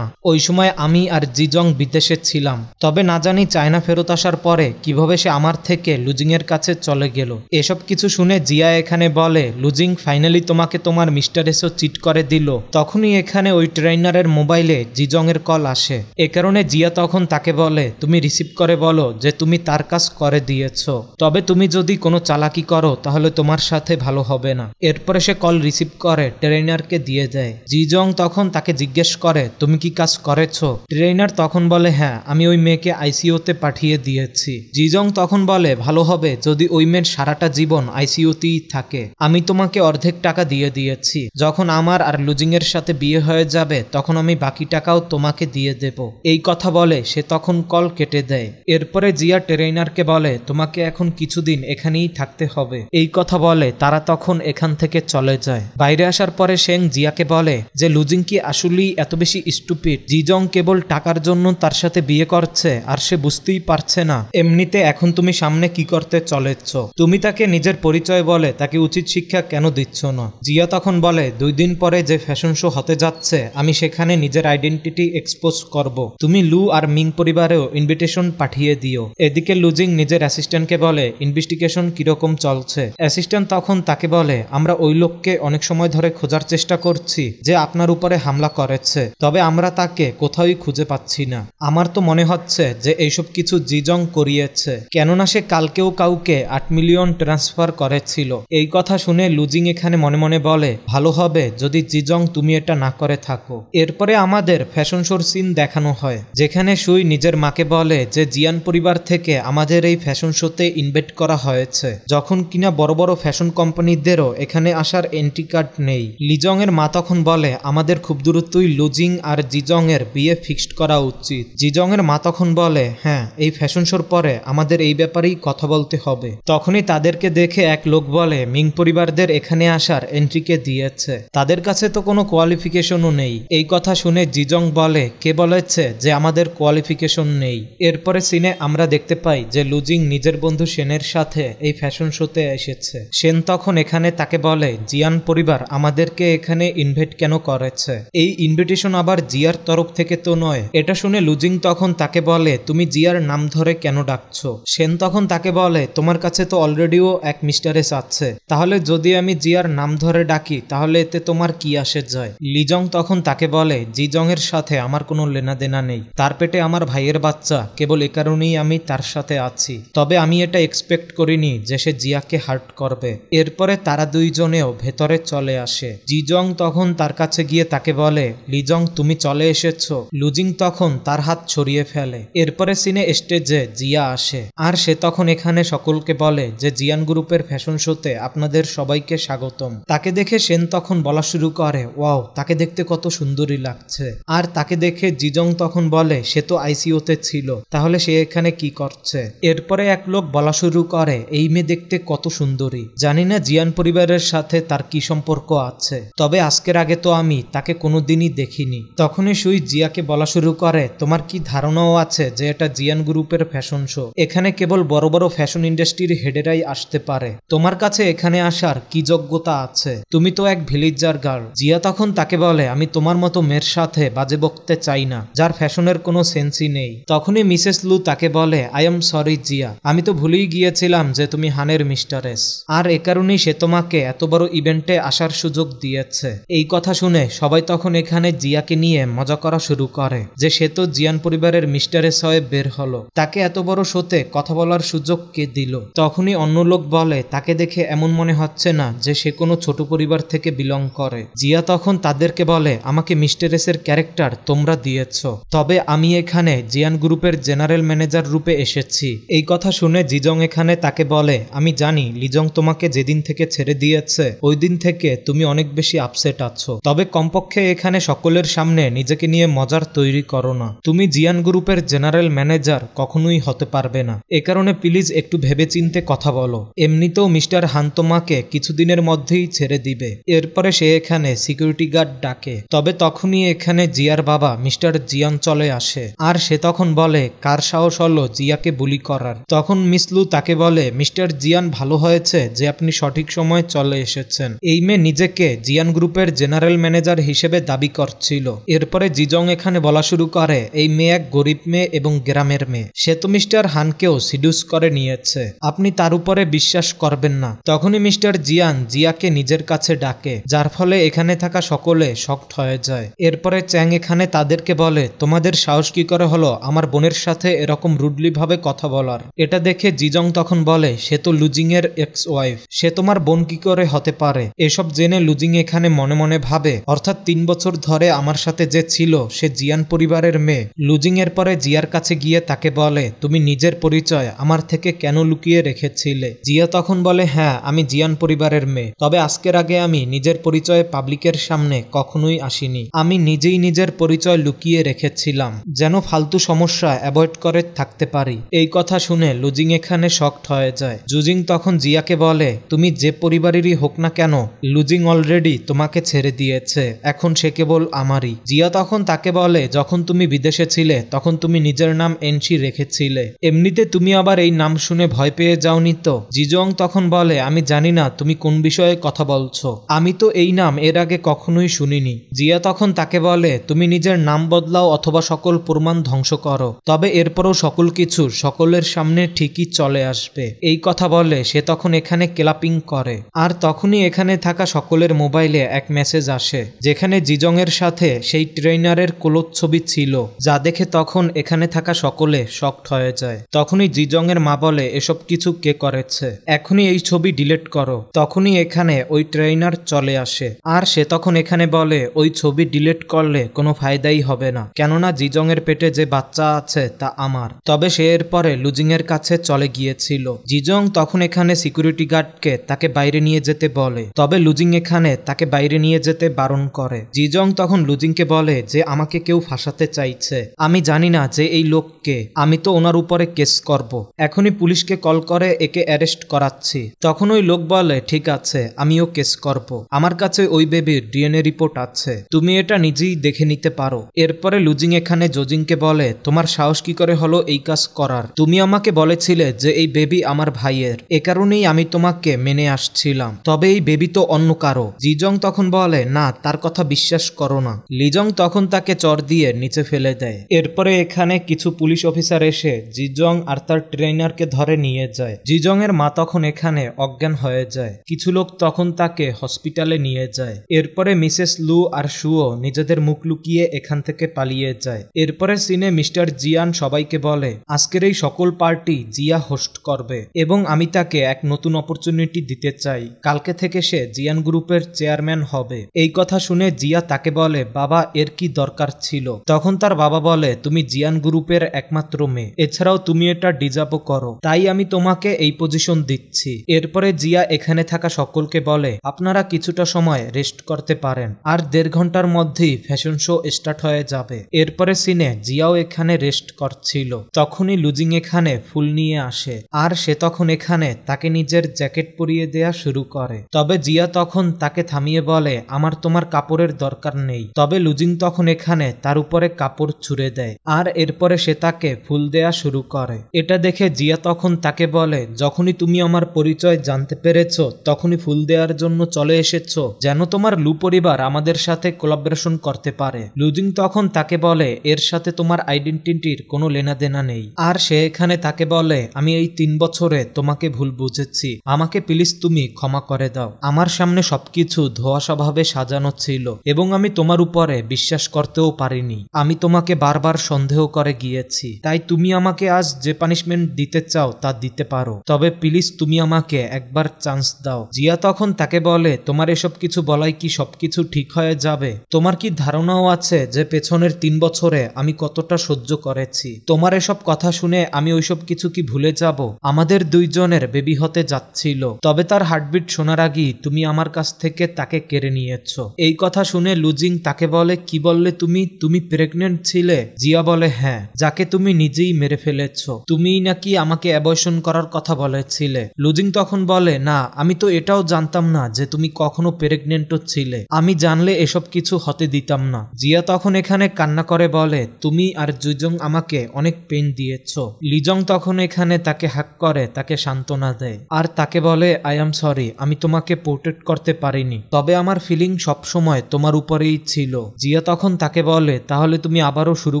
ওই সময় আমি আর জিজং বিদেশে ছিলাম, তবে না জানি চায়না ফেরত আসার পরে কিভাবে সে আমার থেকে লুজিং এর কাছে চলে গেল। এসব কিছু শুনে জিয়া এখানে বলে, লুজিং ফাইনালি তোমাকে তোমার মিস্টার এসও চিট করে দিল। তখনই এখানে ওই ট্রেনারের মোবাইলে জিজং এর কল আসে। এ কারণে জিয়া তখন তাকে বলে, তুমি রিসিভ করে বলো যে তুমি তার কাজ করে দিয়েছো, তবে তুমি যদি কোনো চালাকি করো তাহলে তোমার সাথে ভালো হবে না। এরপরে সে কল রিসিভ করে ট্রেনারকে দিয়ে দেয়। জিজং তখন তাকে জিজ্ঞেস করে, তুমি কি কাজ করেছো? ট্রেনার তখন বলে, হ্যাঁ আমি ওই মেয়েকে আইসিইউতে পাঠিয়ে দিয়েছি। জিজং তখন বলে, ভালো হবে যদি ওই মেয়ের সারাটা জীবন আইসিইউতেই থাকে। আমি তোমাকে অর্ধেক টাকা দিয়ে দিয়েছি, যখন আমার আর লুজিং এর সাথে বিয়ে হয়ে যাবে তখন আমি বাকি টাকাও তোমাকে দিয়ে দেব। এই কথা বলে সে তখন কল কেটে দেয়। এরপরে জিয়া ট্রেনারকে বলে, তোমাকে এখন কিছুদিন এখানেই থাকতে হবে। এই কথা বলে তারা তখন এখান থেকে চলে যায়। বাইরে আসার পরে শেং জিয়াকে বলে যে লুজিং কি আসলেই এত বেশি স্টুপিড? জিজং কেবল টাকার জন্য তার সাথে বিয়ে করছে আর সে বুঝতেই পারছে না। এমনিতে এখন তুমি সামনে কি করতে চলেছ? তুমি তাকে নিজের পরিচয় বলে তাকে উচিত শিক্ষা কেন দিচ্ছ না? জিয়া তখন বলে, 2 দিন পরে যে ফ্যাশন শো হতে যাচ্ছে আমি সেখানে নিজের আইডেন্টিটি এক্সপোজ করব। তুমি লু আর মিং পরিবারেও ইনভিটেশন পাঠিয়ে দিও। এদিকে লুজিং নিজের অ্যাসিস্ট্যান্টকে বলে, ইনভেস্টিগেশন কিরকম চলছে? অ্যাসিস্ট্যান্ট তখন তাকে বলে, আমরা ওই লোককে অনেক সময় ধরে খোঁজার চেষ্টা করছি যে আপনার উপরে হামলা করেছে, তবে আমরা তাকে কোথাওই খুঁজে পাচ্ছি না। আমার তো মনে হচ্ছে যে এইসব কিছু জিজং করিয়েছে, কেননা সে কালকেও কাউকে 8 মিলিয়ন ট্রান্সফার করেছিল। এই কথা শুনে লুজিং এখানে মনে মনে বলে, ভালো হবে যদি জিজং তুমি এটা না করে থাকো। এরপরে আমাদের ফ্যাশন শোর সিন দেখানো হয়, যেখানে সুই নিজের মাকে বলে যে জিয়ান পরিবার থেকে আমাদের এই ফ্যাশন শোতে ইনভাইট করা হয়েছে, যখন কিনা বড় বড় ফ্যাশন কোম্পানিদেরও এখানে আসার এন্ট্রি কার্ড নেই। লিজং এর মা তখন বলে, আমাদের খুব দ্রুতই লুজিং আর জিজং এর বিয়ে ফিক্সড করা উচিত। জিজং এর মা তখন বলে, হ্যাঁ এই ফ্যাশন শোর পরে আমাদের এই ব্যাপারেই কথা বলতে হবে। তখনই তাদেরকে দেখে এক লোক বলে, মিং পরিবারদের এখানে আসার এন্ট্রিকে দিয়েছে, তাদের কাছে তো কোনো কোয়ালিফিকেশনও নেই। এই কথা শুনে জিজং বলে, কে বলেছে যে আমাদের কোয়ালিফিকেশন নেই? এরপরে সিনে আমরা দেখতে পাই যে লুজিং নিজের বন্ধু সেনের সাথে এই ফ্যাশন শোতে এসেছে। সেন তখন এখানে তাকে বলে, জিয়ান পরিবার আমাদেরকে এখানে ইনভাইট কেন করেছে? এই ইনভিটেশন আবার জিয়ার তরফ থেকে তো নয়। এটা শুনে লুজিং তখন তাকে বলে, তুমি জিয়ার নাম ধরে কেন ডাকছো? সেন তখন তাকে বলে, তোমার কাছে তো অলরেডিও এক মিস্টার এস আছে, তাহলে যদি আমি জিয়ার নাম ধরে ডাকি তাহলে এতে তোমার কি আসে যায়? লিজং তখন তাকে বলে, জিজং এর সাথে আমার কোনো লেনাদেনা নেই, তার পেটে আমার ভাইয়ের বাচ্চা, কেবল এ কারণেই আমি তার সাথে আছি, তবে আমি এটা এক্সপেক্ট করিনি যে সে জিয়াকে হার্ট করবে। এরপরে তারা দুইজনেও ভেতরে চলে আসে। জিজং তখন তার কাছে গিয়ে তাকে বলে, লিজং তুমি চলে এসেছো। লুজিং তখন তার হাত ছড়িয়ে ফেলে। এরপরে সিনে স্টেজে জিয়া আসে, আর সে তখন এখানে সকলকে বলে যে জিয়ান গ্রুপের ফ্যাশন শোতে আপনাদের সবাইকে স্বাগতম। তাকে দেখে সেন তখন বলা শুরু করে, ওয়াও তাকে দেখতে কত সুন্দরী লাগছে। আর তাকে দেখে জিজং তখন বলে, সে তো আইসিইউতে ছিল, তাহলে সে এখানে কি করছে? এরপরে এক লোক বলা শুরু করে, এই মেয়ে দেখতে কত সুন্দরী, জানি না জিয়ান পরিবারের সাথে তার কি সম্পর্ক আছে, তবে আজকের আগে তো আমি তাকে কোনোদিনই দেখিনি। তখনই সুই জিয়াকে বলা শুরু করে, তোমার কি ধারণাও আছে যে এটা জিয়ান গ্রুপের ফ্যাশন শো? এখানে কেবল বড় বড় ফ্যাশন ইন্ডাস্ট্রির হেডেরাই আসতে পারে, তোমার কাছে এখানে আসার কি যোগ্যতা আছে? তুমি তো এক ভিলেজার গার্ল। জিয়া তখন তাকে বলে, আমি তোমার মতো মেয়ের সাথে বাজে বকতে চাই না, যার ফ্যাশনের কোনো সেন্সই নেই। তখনই মিসেস লু তাকে বলে, আই এম সরি জিয়া, আমি তো ভুলেই গিয়েছিলাম যে তুমি হানের মিস্টারেস, আর এ কারণেই সে তোমাকে এত বড় ইভেন্টে আসার সুযোগ দিয়েছে। এই কথা শুনে সবাই তখন এখানে জিয়াকে নিয়ে মজা করা শুরু করে যে সে তো জিয়ান পরিবারের মিস্টারেস হয়ে বের হলো, তাকে এত বড় শোতে কথা বলার সুযোগ কে দিল? তখনই অন্য লোক বলে, তাকে দেখে এমন মনে হচ্ছে না যে সে কোনো ছোট পরিবার থেকে বিলং করে। জিয়া তখন তাদেরকে বলে, আমাকে মিস্টারেসের ক্যারেক্টার তোমরা দিয়েছ, তবে আমি এখানে জিয়ান গ্রুপের জেনারেল ম্যানেজার রূপে এসেছি। এই কথা শুনে জিজং এখানে তাকে বলে, আমি জানি লিজং তোমাকে যেদিন থেকে ছেড়ে দিয়েছে ওই দিন থেকে তুমি অনেক বেশি আপসেট আছো, তবে কমপক্ষে এখানে সকলের সামনে নিজেকে নিয়ে মজার তৈরি করো না। তুমি জিয়ান গ্রুপের জেনারেল ম্যানেজার কখনোই হতে পারবে না, এ কারণে প্লিজ একটু ভেবেচিন্তে কথা বলো। এমনিতেও মিস্টার হান তোমাকে কিছুদিনের মধ্যেই ছেড়ে দিবে। এরপরে সে এখানে সিকিউরিটি গার্ড ডাকে, তবে তখনই এখানে জিয়ার বাবা মিস্টার জিয়ান চলে আসে, আর সে তখন বলে, কার সাহস হলো জিয়াকে বুলি করার? তখন মিসলু তাকে বলে, মিস্টার জিয়ান ভালো হয়েছে যে আপনি সঠিক সময়ে চলে এসেছেন। এই মেয়ে নিজেকে জিয়ান গ্রুপের জেনারেল ম্যানেজার হিসেবে দাবি করছিল। এরপরে জিজং এখানে বলা শুরু করে, এই মেয়ে এক গরিব মেয়ে এবং গ্রামের মেয়ে, সে তো মিস্টার হানকেও সিডিউস করে নিয়েছে, আপনি তার উপরে বিশ্বাস করবেন না। তখনই মিস্টার জিয়ান জিয়াকে নিজের কাছে ডাকে, যার ফলে এখানে থাকা সকলে শকড হয়ে যায়। এরপরে চ্যাং এখানে তাদেরকে বলে, তোমাদের সাহস কি করে হলো আমার বোনের সাথে এরকম রুডলি ভাবে কথা বলার? এটা দেখে জিজং তখন বলে, সে তো লুজিং এর এক্স ওয়াইফ, সে তোমার বোন কি করে হতে পারে? এসব জেনে লুজিং এখানে মনে মনে ভাবে, অর্থাৎ 3 বছর ধরে আমার সাথে যে ছিল সে জিয়ান পরিবারের মেয়ে। লুজিং এর পরে জিয়ার কাছে গিয়ে তাকে বলে, তুমি নিজের পরিচয় আমার থেকে কেন লুকিয়ে রেখেছিলে? জিয়া তখন বলে, হ্যাঁ আমি জিয়ান পরিবারের মেয়ে, তবে আজকের আগে আমি নিজের পরিচয় পাবলিকের সামনে কখনোই আসিনি। আমি নিজেই নিজের পরিচয় লুকিয়ে রেখেছিলাম যেন ফালতু সমস্যা অ্যাভয়েড করে থাকতে পারি। এই কথা শুনে লুজিং এখানে শকড হয়ে যায়। জুজিং তখন জিয়াকে বলে, তুমি যে পরিবারেরই হোক না কেন, লুজিং অলরেডি তোমাকে ছেড়ে দিয়েছে, এখন সে কেবল আমারই। জিয়া তখন তাকে বলে, যখন তুমি বিদেশে ছিলে তখন তুমি নিজের নাম এনশি রেখেছিলে, এমনিতে তুমি আবার এই নাম শুনে ভয় পেয়ে যাওনি তো? জিজং তখন বলে, আমি জানি না তুমি কোন বিষয়ে কথা বলছো, আমি তো এই নাম এর আগে কখনোই শুনিনি। জিয়া তখন তাকে বলে, তুমি নিজের নাম বদলাও অথবা সকল প্রমাণ ধ্বংস করো, তবে এরপরও সকল কিছু সকলের সামনে ঠিকই চলে আসবে। এই কথা বলে সে তখন এখানে ক্লাপিং করে, আর তখনই এখানে থাকা সকলের মোবাইলে এক মেসেজ আসে, যেখানে জিজং এর সাথে সেই ট্রেনারের কোলর ছবি ছিল, যা দেখে তখন এখানে থাকা সকলে শকড হয়ে যায়। তখনই জিজং এর মা বলে, এসব কিছু কে করেছে, এখনই এই ছবি ডিলিট করো। তখনই এখানে ওই ট্রেনার চলে আসে, আর সে তখন এখানে বলে, ওই ছবি ডিলিট করলে কোনো ফায়দাই হবে না, কেননা জিজং এর পেটে যে বাচ্চা আছে তা আমার। তবে সে এরপরে লুজিং এর কাছে চলে গিয়েছিল। জিজং তখন এখানে সিকিউরিটি গার্ডকে তাকে বাইরে নিয়ে যেতে বলে, তবে লুজিং এখানে তাকে বাইরে নিয়ে যেতে বারণ করে। জিজং তখন লুজিংকে বলে যে আমাকে কেউ ফাঁসাতে চাইছে, আমি জানি না যে এই লোককে, আমি তো ওনার উপরে কেস করব, এখনই পুলিশকে কল করে একে অ্যারেস্ট করাচ্ছি। তখন ওই লোক বলে, ঠিক আছে আমিও কেস করব, আমার কাছে ওই বেবির ডিএনএ রিপোর্ট আছে, তুমি এটা নিজেই দেখে নিতে পারো। এরপরে লুজিং এখানে জজিংকে বলে, তোমার সাহস কি করে হলো এই কাজ করার? তুমি আমাকে বলেছিলে যে এই বেবি আমার ভাইয়ের, এ কারণেই আমি তোমাকে মেনে আসছিলাম, তবে এই বেবি তো অন্য কারো। জিজং তখন বলে, না তার কথা বিশ্বাস করো না। লিজং তখন তাকে চর দিয়ে নিচে ফেলে দেয়। এরপরে এখানে কিছু পুলিশ অফিসার এসে জিজং আর তার ট্রেনারকে ধরে নিয়ে যায়। জিজং এর মা তখন এখানে অজ্ঞান হয়ে যায়, কিছু লোক তখন তাকে হসপিটালে নিয়ে যায়। এরপরে মিসেস লু আর শুও নিজেদের মুখ লুকিয়ে এখান থেকে পালিয়ে যায়। এরপরে সিনে মিস্টার জিয়ান সবাইকে বলে, আজকের এই সকল পার্টি জিয়া হোস্ট করবে এবং আমি তাকে এক নতুন অপরচুনিটি দিতে চাই, কালকে থেকে সে জিয়ান গ্রুপের চেয়ারম্যান হবে। এই কথা শুনে জিয়া তাকে বলে, বাবা এর কি দরকার ছিল? তখন তার বাবা বলে, তুমি জিয়ান গ্রুপের একমাত্র মেয়ে, এছাড়াও তুমি এটা ডিজার্ভও করো, তাই আমি তোমাকে এই পজিশন দিচ্ছি। এরপরে জিয়া এখানে থাকা সকলকে বলে, আপনারা কিছুটা সময় রেস্ট করতে পারেন, আর 1.5 ঘন্টার মধ্যেই ফ্যাশন শো স্টার্ট হয়ে যাবে। এরপরে সিনে জিয়াও এখানে রেস্ট করছিল, তখনই লুজিং এখানে ফুল নিয়ে আসে, আর সে তখন এখানে তাকে নিজের জ্যাকেট পরিয়ে দেয়া শুরু করে। তবে জিয়া তখন তাকে থামিয়ে বলে, আমার তোমার কাপড়ের দরকার নেই। তবে লুজিং তখন এখানে তার উপরে কাপড় ছুঁড়ে দেয়, আর এরপরে সে তাকে ফুল দেয়া শুরু করে। এটা দেখে জিয়া তখন তাকে বলে, যখনই তুমি আমার পরিচয় জানতে পেরেছো তখনই ফুল দেওয়ার জন্য চলে এসেছো, যেন তোমার লু পরিবার আমাদের সাথে কোলাবরেশন করতে পারে। লুজিং তখন তাকে বলে, এর সাথে তোমার আইডেন্টিটির কোনো লেনাদেনা নেই। আর সে এখানে তাকে বলে, আমি এই 3 বছরে তোমাকে ভুল বুঝেছি, আমাকে প্লিজ তুমি ক্ষমা করে দাও। আমার সামনে সবকিছু ধোঁয়াশাভাবে সাজানো ছিল এবং আমি তোমার উপরে বিশ্বাস করতেও পারিনি, আমি তোমাকে বারবার সন্দেহ করে গিয়েছি, তাই তুমি আমাকে আজ যে পানিশমেন্ট দিতে চাও তা দিতে পারো, তবে প্লিজ তুমি আমাকে একবার চান্স দাও। জিয়া তখন তাকে বলে, তোমার এসব কিছু বলাই কি সবকিছু ঠিক হয়ে যাবে? তোমার কি ধারণাও আছে যে পেছনের 3 বছরে আমি কতটা সহ্য করেছি? তোমার এসব কথা শুনে আমি ওইসব কিছু কি ভুলে যাব? আমাদের 2 জনের বেবি হতে যাচ্ছিল, তবে তার হার্টবিট শোনার আগেই তুমি আমার কাছ থেকে তাকে কেড়ে নিয়েছো। এই কথা শুনে লুজিং তাকে বলে, কি বললে তুমি? তুমি প্রেগনেন্ট ছিলে? জিয়া বলে, হ্যাঁ, যাকে তুমি নিজেই মেরে ফেলেছো। তুমিই নাকি আমাকে অ্যাবর্শন করার কথা বলেছিলে। লুজিং তখন বলে, না আমি তো এটাও জানতাম না যে তুমি কখনো প্রেগনেন্টও ছিলে, আমি জানলে এসব কিছু হতে দিতাম না। জিয়া তখন এখানে কান্না করে বলে, তুমি আর জুজং আমাকে অনেক পেন দিয়েছো। লিজং তখন এখানে তাকে হাক করে তাকে সান্ত্বনা দেয়, আর তাকে বলে, আই এম সরি, আমি তোমাকে প্রোটেক্ট করতে পারিনি, তবে আমার ফিলিং সবসময় তোমার উপরেই ছিল। জিয়া তখন তাকে বলে, তাহলে তুমি আবারও শুরু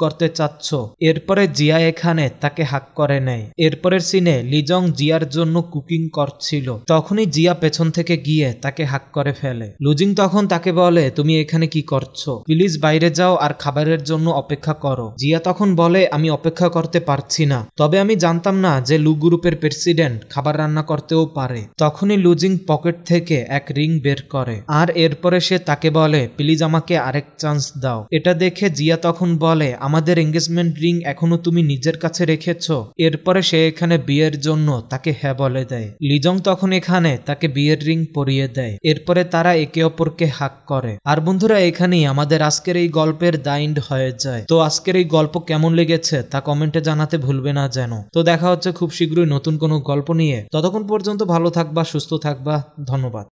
করতে চাচ্ছ? এরপরে জিয়া এখানে তাকে হাক করে নেয়। এরপর এরপরের সিনে লিজং জিয়ার জন্য কুকিং করছিল, তখনই জিয়া পেছন থেকে গিয়ে তাকে হাক করে ফেলে। লুজিং তখন তাকে বলে, তুমি এখানে কি করছো? প্লিজ বাইরে যাও আর খাবারের জন্য অপেক্ষা করো। জিয়া তখন বলে, আমি অপেক্ষা করতে পারছি না, তবে আমি জানতাম না যে লু গ্রুপের প্রেসিডেন্ট খাবার রান্না করতেও পারে। তখনই লুজিং পকেট থেকে এক রিং বের করে আর এরপরে সে তাকে বলে, প্লিজ আমাকে আরেক চান্স দাও। এটা দেখে জিয়া তখন বলে, আমাদের এঙ্গেজমেন্ট রিং এখনো তুমি নিজের কাছে রেখেছো? এরপরে সে এখানে বিয়ের জন্য তাকে হ্যাঁ বলে দেয়। লিজং তখন এখানে তাকে বিয়ের রিং পরিয়ে দেয়। এরপরে তারা একে অপরকে হাক করে। আর বন্ধুরা, এখানেই আমাদের আজকের এই গল্পের দা এন্ড হয়ে যায়। তো আজকের এই গল্প কেমন লেগেছে তা কমেন্টে জানাতে ভুলবে না যেন। তো দেখা হচ্ছে খুব শীঘ্রই নতুন কোনো গল্প নিয়ে। ততক্ষণ পর্যন্ত ভালো থাকবা, সুস্থ থাকবা। ধন্যবাদ।